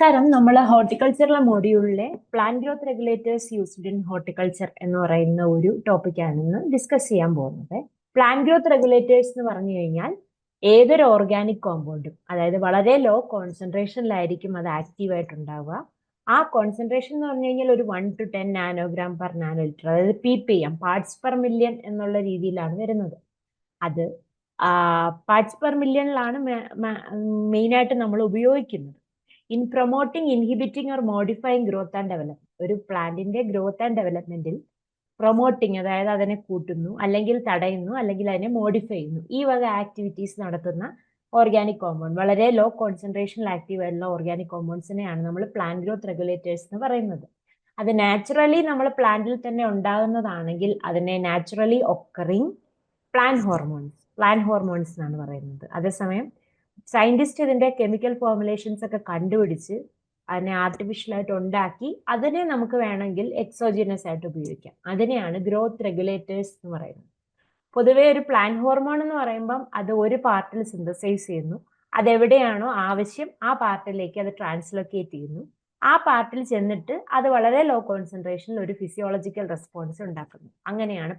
നമസ്കാരം. നമ്മൾ ഹോർട്ടിക്കൾച്ചറിലെ മൊഡ്യൂളിലെ plant growth regulators used in horticulture എന്ന് പറയുന്ന ഒരു ടോപ്പിക്കാണ് ഇന്ന് ഡിസ്കസ് ചെയ്യാൻ പോകുന്നത്. പ്ലാന്റ് ഗ്രോത്ത് റെഗുലേറ്റേഴ്സ് എന്ന് പറഞ്ഞു കഴിഞ്ഞാൽ ഏതൊരു ഓർഗാനിക് കോമ്പൗണ്ടും, അതായത് വളരെ ലോ കോൺസെൻട്രേഷനിലായിരിക്കും അത് ആക്റ്റീവ് ആയിട്ടുണ്ടാവുക. ആ കോൺസെൻട്രേഷൻ എന്ന് പറഞ്ഞു കഴിഞ്ഞാൽ ഒരു 1 to 10 nanogram per nano litre, അതായത് PPM, പാർട്സ് പെർ മില്യൺ എന്നുള്ള രീതിയിലാണ് വരുന്നത്. അത് പാർട്സ് പെർ മില്യണിലാണ് മെയിനായിട്ട് നമ്മൾ ഉപയോഗിക്കുന്നത്. In promoting, inhibiting or modifying growth and development. ഒരു പ്ലാന്റിന്റെ ഗ്രോത്ത് ആൻഡ് ഡെവലപ്മെന്റിൽ പ്രൊമോട്ടിങ്, അതായത് അതിനെ കൂട്ടുന്നു, അല്ലെങ്കിൽ തടയുന്നു, അല്ലെങ്കിൽ അതിനെ മോഡിഫൈ ചെയ്യുന്നു, ഈ വക ആക്ടിവിറ്റീസ് നടത്തുന്ന ഓർഗാനിക് കോമ്പൗണ്ട്, വളരെ ലോ കോൺസെൻട്രേഷനിൽ ആക്റ്റീവ് ആയിട്ടുള്ള ഓർഗാനിക് കോമ്പൗണ്ട്സിനെയാണ് നമ്മൾ പ്ലാന്റ് ഗ്രോത്ത് റെഗുലേറ്റേഴ്സ് എന്ന് പറയുന്നത്. അത് നാച്ചുറലി നമ്മൾ പ്ലാന്റിൽ തന്നെ ഉണ്ടാകുന്നതാണെങ്കിൽ അതിനെ നാച്ചുറലി ഒക്കറിങ് പ്ലാന്റ് ഹോർമോൺസ് എന്നാണ് പറയുന്നത്. അതേസമയം സയന്റിസ്റ്റ് ഇതിന്റെ കെമിക്കൽ ഫോർമുലേഷൻസ് ഒക്കെ കണ്ടുപിടിച്ച് അതിനെ ആർട്ടിഫിഷ്യലായിട്ട് ഉണ്ടാക്കി അതിനെ നമുക്ക് വേണമെങ്കിൽ എക്സോജിനസ് ആയിട്ട് ഉപയോഗിക്കാം. അതിനെയാണ് ഗ്രോത്ത് റെഗുലേറ്റേഴ്സ് എന്ന് പറയുന്നത്. പൊതുവേ ഒരു പ്ലാന്റ് ഹോർമോൺ എന്ന് പറയുമ്പം അത് ഒരു പാർട്ടിൽ സിന്തസൈസ് ചെയ്യുന്നു, അതെവിടെയാണോ ആവശ്യം ആ പാർട്ടിലേക്ക് അത് ട്രാൻസ്ലൊക്കേറ്റ് ചെയ്യുന്നു, ആ പാർട്ടിൽ ചെന്നിട്ട് അത് വളരെ ലോ കോൺസെൻട്രേഷനിൽ ഒരു ഫിസിയോളജിക്കൽ റെസ്പോൺസ് ഉണ്ടാക്കുന്നു. അങ്ങനെയാണ്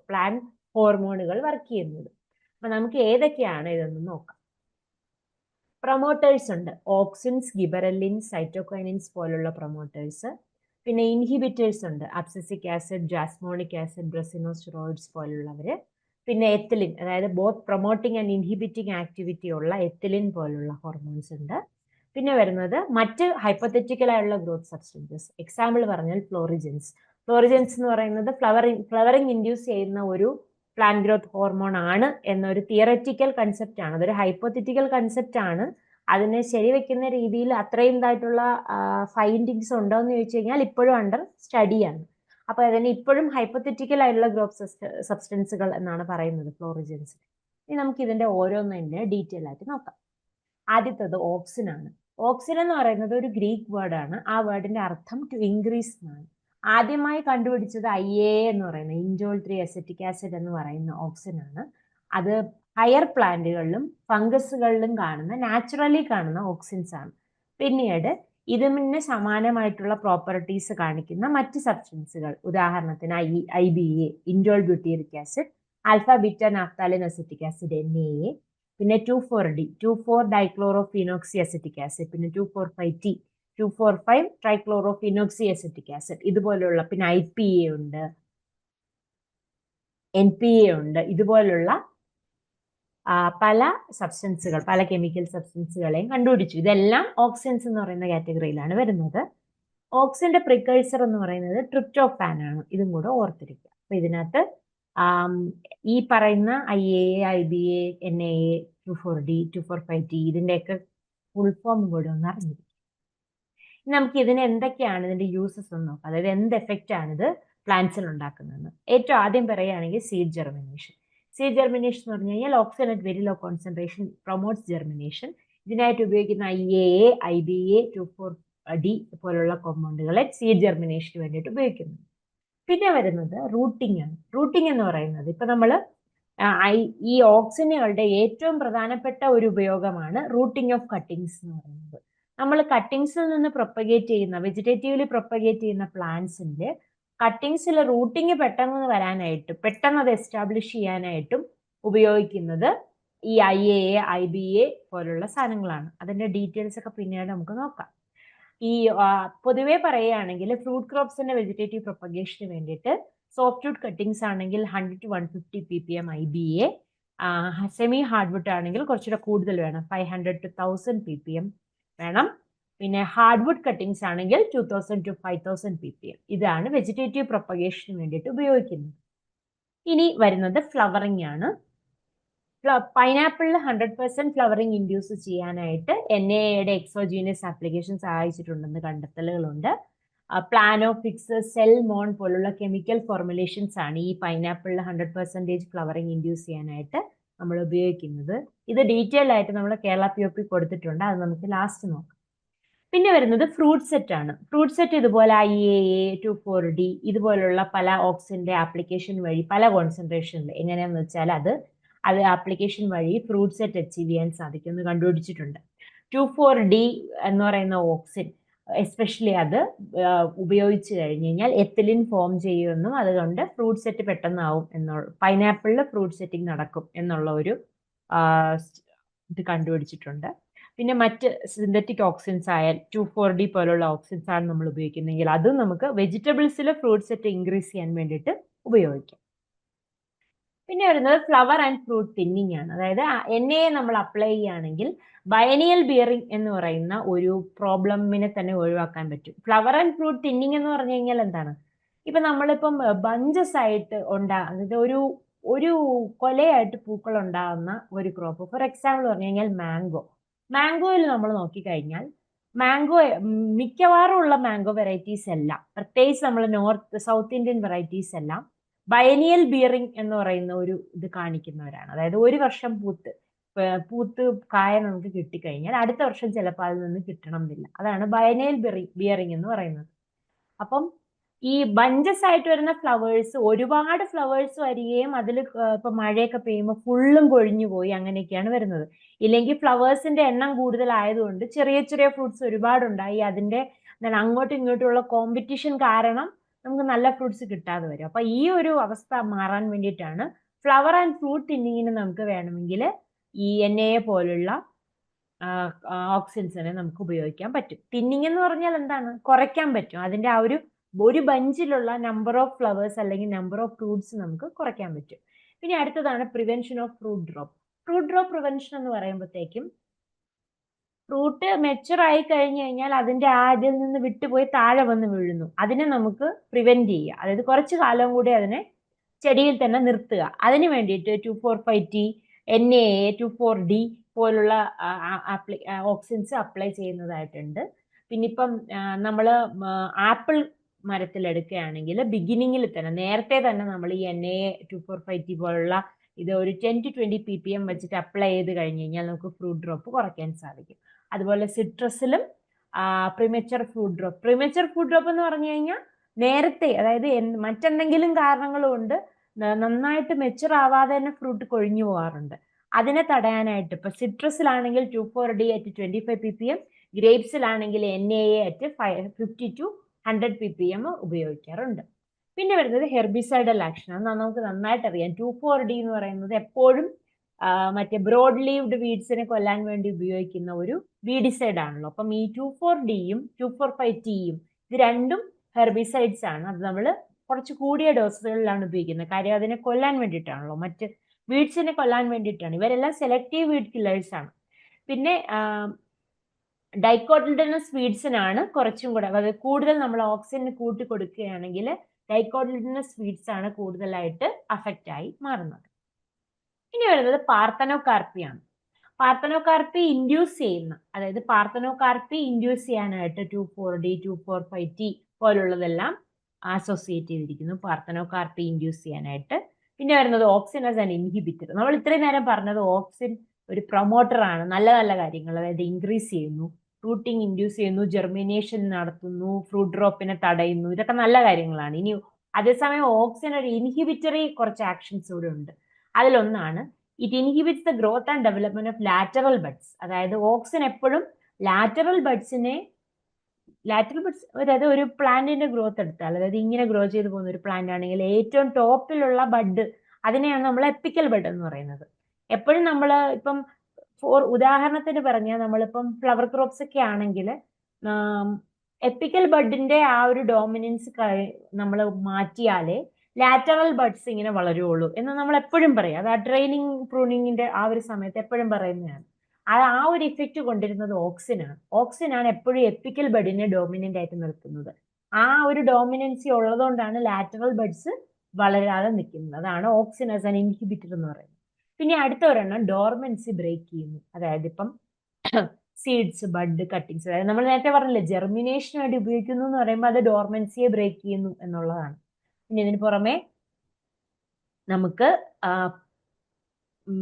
പ്ലാന്റ് ഹോർമോണുകൾ വർക്ക് ചെയ്യുന്നത്. അപ്പൊ നമുക്ക് ഏതൊക്കെയാണ് ഇതെന്ന് നോക്കാം. പ്രൊമോട്ടേഴ്സ് ഉണ്ട്. ഓക്സിൻസ്, ഗിബറലിൻസ്, സൈറ്റോകൈനിൻസ് പോലുള്ള പ്രൊമോട്ടേഴ്സ്. പിന്നെ ഇൻഹിബിറ്റേഴ്സ് ഉണ്ട്. Abscisic acid, jasmonic acid, brassinosteroids പോലുള്ളവര്. പിന്നെ എത്തിലിൻ, അതായത് both promoting and inhibiting activity ഉള്ള എത്തിലിൻ പോലുള്ള ഹോർമോൺസ് ഉണ്ട്. പിന്നെ വരുന്നത് മറ്റ് ഹൈപ്പോത്തറ്റിക്കൽ ആയുള്ള ഗ്രോത്ത് സബ്സ്റ്റൻസസ്. എക്സാമ്പിൾ പറഞ്ഞാൽ ഫ്ലോറിജൻസ്. ഫ്ലോറിജൻസ് എന്ന് പറയുന്നത് ഫ്ലവറിംഗ് ഇൻഡ്യൂസ് ചെയ്യുന്ന ഒരു പ്ലാന്റ് ഗ്രോത്ത് ഹോർമോൺ ആണ് എന്നൊരു തിയററ്റിക്കൽ കൺസെപ്റ്റ് ആണ്. അതൊരു ഹൈപ്പോത്തറ്റിക്കൽ കൺസെപ്റ്റ് ആണ്. അതിനെ ശരിവെക്കുന്ന രീതിയിൽ അത്രയും ഇതായിട്ടുള്ള ഫൈൻഡിങ്സ് ഉണ്ടോ എന്ന് ചോദിച്ചു കഴിഞ്ഞാൽ ഇപ്പോഴും അണ്ടർ സ്റ്റഡിയാണ്. അപ്പൊ അതിന് ഇപ്പോഴും ഹൈപ്പോത്തറ്റിക്കൽ ആയിട്ടുള്ള ഗ്രോത്ത് സബ്സ്റ്റൻസുകൾ എന്നാണ് പറയുന്നത് ഫ്ലോറിജൻസ്. ഇനി നമുക്ക് ഇതിന്റെ ഓരോന്നിന്റെ ഡീറ്റെയിൽ ആയിട്ട് നോക്കാം. ആദ്യത്തത് ഓക്സിൻ ആണ്. ഓക്സിൻ എന്ന് പറയുന്നത് ഒരു ഗ്രീക്ക് വേർഡ് ആണ്. ആ വേർഡിന്റെ അർത്ഥം ടു ഇൻക്രീസ് എന്നാണ്. ആദ്യമായി കണ്ടുപിടിച്ചത് IAA എന്ന് പറയുന്ന ഇൻഡോൾ 3 അസറ്റിക് ആസിഡ് എന്ന് പറയുന്ന ഓക്സിൻ ആണ്. അത് ഹയർ പ്ലാന്റുകളിലും ഫംഗസുകളിലും നാച്ചുറലി കാണുന്ന ഓക്സിൻസ് ആണ്. പിന്നീട് ഇതിന് സമാനമായിട്ടുള്ള പ്രോപ്പർട്ടീസ് കാണിക്കുന്ന മറ്റ് സബ്സ്റ്റൻസുകൾ, ഉദാഹരണത്തിന് IBA, indole butyric acid, alpha beta naphthalene acetic acid NAA, പിന്നെ 2,4-D, 2,4-ഡൈക്ലോറോഫിനോക്സി അസറ്റിക് ആസിഡ്, പിന്നെ 2,4,5-T, 2,4,5 ട്രൈക്ലോറോഫിനോക്സി അസറ്റിക് ആസിഡ്, ഇതുപോലുള്ള, പിന്നെ IPA ഉണ്ട്, NPA ഉണ്ട്. ഇതുപോലുള്ള പല സബ്സ്റ്റൻസുകൾ, പല കെമിക്കൽ സബ്സ്റ്റൻസുകളെയും കണ്ടുപിടിച്ചു. ഇതെല്ലാം ഓക്സിൻസ് എന്ന് പറയുന്ന കാറ്റഗറിയിലാണ് വരുന്നത്. ഓക്സിന്റെ പ്രിക്കഴ്സർ എന്ന് പറയുന്നത് ട്രിപ്റ്റോഫാൻ ആണ്. ഇതും കൂടെ ഓർത്തിരിക്കുക. അപ്പൊ ഇതിനകത്ത് ഈ പറയുന്ന IAA, IBA, NAA, 2,4-D, 2,4,5-T ഇതിന്റെയൊക്കെ ഫുൾ ഫോം കൂടെ ഒന്ന് അറിഞ്ഞിരിക്കും. നമുക്ക് ഇതിന് എന്തൊക്കെയാണ് ഇതിന്റെ യൂസസ് എന്ന് നോക്കാം. അതായത് എന്ത് എഫക്റ്റ് ആണ് ഇത് പ്ലാന്റ്സിൽ ഉണ്ടാക്കുന്നതെന്ന്. ഏറ്റവും ആദ്യം പറയുകയാണെങ്കിൽ സീഡ് ജെർമിനേഷൻ. സീഡ് ജെർമിനേഷൻ എന്ന് പറഞ്ഞു കഴിഞ്ഞാൽ auxin at very low concentration promotes germination. ഇതിനായിട്ട് ഉപയോഗിക്കുന്ന IAA, IBA, 2,4-D പോലുള്ള കോമ്പൗണ്ടുകളെ സീഡ് ജെർമിനേഷന് വേണ്ടിയിട്ട് ഉപയോഗിക്കുന്നു. പിന്നെ വരുന്നത് റൂട്ടിംഗ് ആണ്. റൂട്ടിംഗ് എന്ന് പറയുന്നത് ഇപ്പൊ നമ്മൾ ഈ ഓക്സിനുകളുടെ ഏറ്റവും പ്രധാനപ്പെട്ട ഒരു ഉപയോഗമാണ് റൂട്ടിംഗ് ഓഫ് കട്ടിങ്സ് എന്ന് പറയുന്നത്. നമ്മൾ കട്ടിങ്സിൽ നിന്ന് പ്രൊപ്പഗേറ്റ് ചെയ്യുന്ന, വെജിറ്റേറ്റീവ്ലി പ്രൊപ്പഗേറ്റ് ചെയ്യുന്ന പ്ലാന്റ്സിന്റെ കട്ടിങ്സിൽ റൂട്ടിങ് പെട്ടെന്ന് വരാനായിട്ടും പെട്ടെന്ന് അത് എസ്റ്റാബ്ലിഷ് ചെയ്യാനായിട്ടും ഉപയോഗിക്കുന്നത് ഈ IAA, IBA പോലുള്ള സാധനങ്ങളാണ്. അതിന്റെ ഡീറ്റെയിൽസ് ഒക്കെ പിന്നീട് നമുക്ക് നോക്കാം. ഈ പൊതുവെ പറയുകയാണെങ്കിൽ ഫ്രൂട്ട് ക്രോപ്സിന്റെ വെജിറ്റേറ്റീവ് പ്രൊപ്പഗേഷന് വേണ്ടിയിട്ട് സോഫ്റ്റ്വുഡ് കട്ടിങ്സ് ആണെങ്കിൽ 100 to 150 ppm IBA, semi hardwood ആണെങ്കിൽ കുറച്ചുകൂടെ കൂടുതൽ വേണം, 500 to 1000 ppm വേണം. പിന്നെ ഹാർഡ്വുഡ് കട്ടിങ്സ് ആണെങ്കിൽ 2000 to 5000 ppm. ഇതാണ് വെജിറ്റേറ്റീവ് പ്രൊപ്പഗേഷന് വേണ്ടിയിട്ട് ഉപയോഗിക്കുന്നത്. ഇനി വരുന്നത് ഫ്ലവറിംഗ് ആണ്. പൈനാപ്പിളിൽ 100% ഫ്ലവറിംഗ് ഇൻഡ്യൂസ് ചെയ്യാനായിട്ട് NAAയുടെ എക്സോജീനിയസ് ആപ്ലിക്കേഷൻ സഹായിച്ചിട്ടുണ്ടെന്ന് കണ്ടെത്തലുകളുണ്ട്. പ്ലാനോഫിക്സ്, സെൽമോൺ പോലുള്ള കെമിക്കൽ ഫോർമുലേഷൻസ് ആണ് ഈ പൈനാപ്പിളിൽ 100% ഫ്ലവറിംഗ് ഇൻഡ്യൂസ് ചെയ്യാനായിട്ട് നമ്മൾ ഉപയോഗിക്കുന്നത്. ഇത് ഡീറ്റെയിൽ ആയിട്ട് നമ്മൾ കേരള POP കൊടുത്തിട്ടുണ്ട്. അത് നമുക്ക് ലാസ്റ്റ് നോക്കാം. പിന്നെ വരുന്നത് ഫ്രൂട്ട് സെറ്റ് ആണ്. ഫ്രൂട്ട് സെറ്റ് ഇതുപോലെ IAA, 2,4-D ഇതുപോലുള്ള പല ഓക്സിന്റെ ആപ്ലിക്കേഷൻ വഴി പല കോൺസെൻട്രേഷനിൽ എങ്ങനെയാന്ന് വെച്ചാൽ അത് ആപ്ലിക്കേഷൻ വഴി ഫ്രൂട്ട് സെറ്റ് അച്ചീവ് ചെയ്യാൻ സാധിക്കുമെന്ന് കണ്ടുപിടിച്ചിട്ടുണ്ട്. 2,4-D എന്ന് പറയുന്ന ഓക്സിൻ എസ്പെഷ്യലി അത് ഉപയോഗിച്ച് കഴിഞ്ഞ് കഴിഞ്ഞാൽ എത്തിലിൻ ഫോം ചെയ്യുമെന്നും അതുകൊണ്ട് ഫ്രൂട്ട് സെറ്റ് പെട്ടെന്നാവും എന്നുള്ള പൈനാപ്പിളിൽ ഫ്രൂട്ട് സെറ്റിംഗ് നടക്കും എന്നുള്ള ഒരു ഇത് കണ്ടുപിടിച്ചിട്ടുണ്ട്. പിന്നെ മറ്റ് സിന്തറ്റിക് ഓക്സിൻസ് ആയാൽ 2,4-D പോലുള്ള ഓക്സിൻസ് ആണ് നമ്മൾ ഉപയോഗിക്കുന്നതെങ്കിൽ അതും നമുക്ക് വെജിറ്റബിൾസിൽ ഫ്രൂട്ട് സെറ്റ് ഇൻക്രീസ് ചെയ്യാൻ വേണ്ടിയിട്ട് ഉപയോഗിക്കാം. പിന്നെ വരുന്നത് ഫ്ലവർ ആൻഡ് ഫ്രൂട്ട് തിന്നിങ് ആണ്. അതായത് എണ്ണയെ നമ്മൾ അപ്ലൈ ചെയ്യുകയാണെങ്കിൽ ബയനിയൽ ബിയറിംഗ് എന്ന് പറയുന്ന ഒരു പ്രോബ്ലമിനെ തന്നെ ഒഴിവാക്കാൻ പറ്റും. ഫ്ലവർ ആൻഡ് ഫ്രൂട്ട് തിന്നിങ് എന്ന് പറഞ്ഞു കഴിഞ്ഞാൽ എന്താണ്? ഇപ്പൊ നമ്മളിപ്പം ബഞ്ചസ് ആയിട്ട് അതായത് ഒരു കൊലയായിട്ട് പൂക്കൾ ഉണ്ടാകുന്ന ഒരു ക്രോപ്പ്, ഫോർ എക്സാമ്പിൾ പറഞ്ഞു കഴിഞ്ഞാൽ മാംഗോയിൽ നമ്മൾ നോക്കിക്കഴിഞ്ഞാൽ മാംഗോ മിക്കവാറും ഉള്ള മാംഗോ വെറൈറ്റീസ് എല്ലാം, പ്രത്യേകിച്ച് നമ്മൾ സൗത്ത് ഇന്ത്യൻ വെറൈറ്റീസ് എല്ലാം ബയനിയൽ ബിയറിംഗ് എന്ന് പറയുന്ന ഒരു ഇത് കാണിക്കുന്നവരാണ്. അതായത് ഒരു വർഷം പൂത്ത് കായ നമുക്ക് കിട്ടിക്കഴിഞ്ഞാൽ അടുത്ത വർഷം ചിലപ്പോൾ അതിൽ നിന്ന് കിട്ടണം എന്നില്ല. അതാണ് ബയനിയൽ ബിയറിംഗ് എന്ന് പറയുന്നത്. അപ്പം ഈ ബഞ്ചസ് ആയിട്ട് വരുന്ന ഫ്ലവേഴ്സ്, ഒരുപാട് ഫ്ലവേഴ്സ് വരികയും അതിൽ ഇപ്പൊ മഴയൊക്കെ പെയ്യുമ്പോൾ ഫുള്ളും കൊഴിഞ്ഞു പോയി അങ്ങനെയൊക്കെയാണ് വരുന്നത്. ഇല്ലെങ്കിൽ ഫ്ലവേഴ്സിന്റെ എണ്ണം കൂടുതലായതുകൊണ്ട് ചെറിയ ചെറിയ ഫ്രൂട്ട്സ് ഒരുപാടുണ്ടായി അതിന്റെ അങ്ങോട്ടും ഇങ്ങോട്ടുമുള്ള കോമ്പറ്റീഷൻ കാരണം നമുക്ക് നല്ല ഫ്രൂട്ട്സ് കിട്ടാതെ വരും. അപ്പൊ ഈ ഒരു അവസ്ഥ മാറാൻ വേണ്ടിയിട്ടാണ് ഫ്ലവർ ആൻഡ് ഫ്രൂട്ട് തിന്നിങ്ങിന് നമുക്ക് വേണമെങ്കിൽ ഈ NaA പോലുള്ള ഓക്സിൻസിനെ നമുക്ക് ഉപയോഗിക്കാൻ പറ്റും. തിന്നിങ് എന്ന് പറഞ്ഞാൽ എന്താണ്? കുറയ്ക്കാൻ പറ്റും. അതിന്റെ ആ ഒരു ബഞ്ചിലുള്ള നമ്പർ ഓഫ് ഫ്ലവേഴ്സ് അല്ലെങ്കിൽ നമ്പർ ഓഫ് ഫ്രൂട്ട്സ് നമുക്ക് കുറയ്ക്കാൻ പറ്റും. പിന്നെ അടുത്തതാണ് prevention of fruit drop. Fruit drop prevention എന്ന് പറയുമ്പോഴത്തേക്കും ഫ്രൂട്ട് മെച്ചുർ ആയി കഴിഞ്ഞു കഴിഞ്ഞാൽ അതിന്റെ അതിൽ നിന്ന് വിട്ടുപോയി താഴെ വന്ന് വീഴുന്നു. അതിനെ നമുക്ക് പ്രിവെന്റ് ചെയ്യുക, അതായത് കുറച്ചു കാലം കൂടി അതിനെ ചെടിയിൽ തന്നെ നിർത്തുക. അതിന് വേണ്ടിയിട്ട് 2,4,5-T, NaA, 2,4-D പോലുള്ള ഓക്സിൻസ് അപ്ലൈ ചെയ്യുന്നതായിട്ടുണ്ട്. പിന്നെ ഇപ്പം നമ്മൾ ആപ്പിൾ മരത്തിൽ എടുക്കുകയാണെങ്കിൽ ബിഗിനിങ്ങിൽ തന്നെ നേരത്തെ തന്നെ നമ്മൾ ഈ NaA 2,4,5-T പോലുള്ള ഇത് ഒരു 10 to 20 ppm വെച്ചിട്ട് അപ്ലൈ ചെയ്ത് കഴിഞ്ഞ് കഴിഞ്ഞാൽ നമുക്ക് ഫ്രൂട്ട് ഡ്രോപ്പ് കുറയ്ക്കാൻ സാധിക്കും. അതുപോലെ സിട്രസിലും പ്രിമച്വർ ഫ്രൂട്ട് ഡ്രോപ്പ് എന്ന് പറഞ്ഞു കഴിഞ്ഞാൽ നേരത്തെ, അതായത് മറ്റെന്തെങ്കിലും കാരണങ്ങൾ കൊണ്ട് നന്നായിട്ട് മെച്ചുർ ആവാതെ തന്നെ ഫ്രൂട്ട് കൊഴിഞ്ഞു പോകാറുണ്ട്. അതിനെ തടയാനായിട്ട് ഇപ്പൊ സിട്രസിലാണെങ്കിൽ 2,4-D at 25 ppm, ഗ്രേപ്സിലാണെങ്കിൽ NaA at 50 to 100 ppm ഉപയോഗിക്കാറുണ്ട്. പിന്നെ വരുന്നത് ഹെർബിസൈഡൽ ആക്ഷൻ. അത് നമുക്ക് നന്നായിട്ട് അറിയാം. 2,4-D എന്ന് പറയുന്നത് എപ്പോഴും മറ്റേ ബ്രോഡ് ലീവ്ഡ് വീഡ്സിനെ കൊല്ലാൻ വേണ്ടി ഉപയോഗിക്കുന്ന ഒരു വീഡിസൈഡ് ആണല്ലോ. അപ്പം ഈ 2,4-Dയും 2,4,5-Tയും ഇത് രണ്ടും ഹെർബിസൈഡ്സ് ആണ്. അത് നമ്മൾ കുറച്ച് കൂടിയ ഡോസുകളിലാണ് ഉപയോഗിക്കുന്നത്. കാര്യം അതിനെ കൊല്ലാൻ വേണ്ടിയിട്ടാണല്ലോ, മറ്റ് വീഡ്സിനെ കൊല്ലാൻ വേണ്ടിയിട്ടാണ്. ഇവരെല്ലാം സെലക്റ്റീവ് വീഡ് കില്ലേഴ്സ് ആണ്. പിന്നെ ഡൈക്കോട്ടിൽഡനസ് വീഡ്സിനാണ് കുറച്ചും കൂടെ, അതായത് കൂടുതൽ നമ്മൾ ഓക്സിജൻ കൂട്ടി കൊടുക്കുകയാണെങ്കിൽ ഡൈക്കോട്ടിൽഡനസ് വീഡ്സ് ആണ് കൂടുതലായിട്ട് അഫക്റ്റ് ആയി മാറുന്നത്. ഇനി വരുന്നത് പാർത്തനോകാർപ്പിയാണ്. പാർത്തനോകാർപ്പി ഇൻഡ്യൂസ് ചെയ്യുന്ന, അതായത് പാർത്തനോകാർപ്പി ഇൻഡ്യൂസ് ചെയ്യാനായിട്ട് 2,4-D, 2,4,5-T പോലുള്ളതെല്ലാം അസോസിയേറ്റ് ചെയ്തിരിക്കുന്നു പാർത്തനോകാർപ്പി ഇൻഡ്യൂസ് ചെയ്യാനായിട്ട്. പിന്നെ വരുന്നത് ഓക്സിൻ ആസ് ആൻ ഇൻഹിബിറ്റർ. നമ്മൾ ഇത്രയും നേരം പറഞ്ഞത് ഓക്സിൻ ഒരു പ്രൊമോട്ടർ ആണ്, നല്ല നല്ല കാര്യങ്ങൾ, അതായത് ഇൻക്രീസ് ചെയ്യുന്നു, ഫ്രൂട്ടിങ് ഇൻഡ്യൂസ് ചെയ്യുന്നു, ജെർമിനേഷൻ നടത്തുന്നു, ഫ്രൂട്ട് ഡ്രോപ്പിനെ തടയുന്നു, ഇതൊക്കെ നല്ല കാര്യങ്ങളാണ്. ഇനി അതേസമയം ഓക്സിൻ ഒരു ഇൻഹിബിറ്ററി കുറച്ച് ആക്ഷൻസ് കൂടെ ഉണ്ട്. അതിലൊന്നാണ് it inhibits the growth and development of lateral buds. അതായത് ഓക്സിൻ എപ്പോഴും ലാറ്ററൽ ബഡ്സ്, അതായത് ഒരു പ്ലാന്റിന്റെ ഗ്രോത്ത് എടുത്താൽ, അതായത് ഇങ്ങനെ ഗ്രോ ചെയ്ത് പോകുന്ന ഒരു പ്ലാന്റ് ആണെങ്കിൽ ഏറ്റവും ടോപ്പിലുള്ള ബഡ്, അതിനെയാണ് നമ്മൾ എപ്പിക്കൽ ബഡ് എന്ന് പറയുന്നത്. എപ്പോഴും നമ്മൾ ഇപ്പം ഉദാഹരണത്തിന് പറഞ്ഞാൽ നമ്മളിപ്പം ഫ്ലവർ ക്രോപ്സ് ഒക്കെ ആണെങ്കിൽ എപ്പിക്കൽ ബഡിന്റെ ആ ഒരു ഡോമിനൻസ് നമ്മൾ മാറ്റിയാലേ ലാറ്ററൽ ബഡ്സ് ഇങ്ങനെ വളരുള്ളൂ എന്ന് നമ്മൾ എപ്പോഴും പറയും. അത് ആ ട്രെയിനിങ് പ്രൂണിങ്ങിന്റെ ആ ഒരു സമയത്ത് എപ്പോഴും പറയുന്നതാണ്. ആ ഒരു ഇഫക്റ്റ് കൊണ്ടിരുന്നത് ഓക്സിനാണ് എപ്പോഴും എപ്പിക്കൽ ബഡിനെ ഡോമിനന്റ് ആയിട്ട് നിർത്തുന്നത്. ആ ഒരു ഡോമിനൻസി ഉള്ളതുകൊണ്ടാണ് ലാറ്ററൽ ബഡ്സ് വളരാതെ നിൽക്കുന്നത്. അതാണ് ഓക്സിൻ ആസ് ആൻ ഇൻഹിബിറ്റർ എന്ന് പറയുന്നത്. പിന്നെ അടുത്ത ഒരെണ്ണം ഡോർമൻസി ബ്രേക്ക് ചെയ്യുന്നു. അതായത് ഇപ്പം സീഡ്സ്, ബഡ്, കട്ടിങ്സ്, അതായത് നമ്മൾ നേരത്തെ പറഞ്ഞില്ലേ ജെർമിനേഷന് വേണ്ടി ഉപയോഗിക്കുന്നു എന്ന് പറയുമ്പോൾ അത് ഡോർമൻസിയെ ബ്രേക്ക് ചെയ്യുന്നു എന്നുള്ളതാണ്. പിന്നെ ഇതിന് പുറമെ നമുക്ക്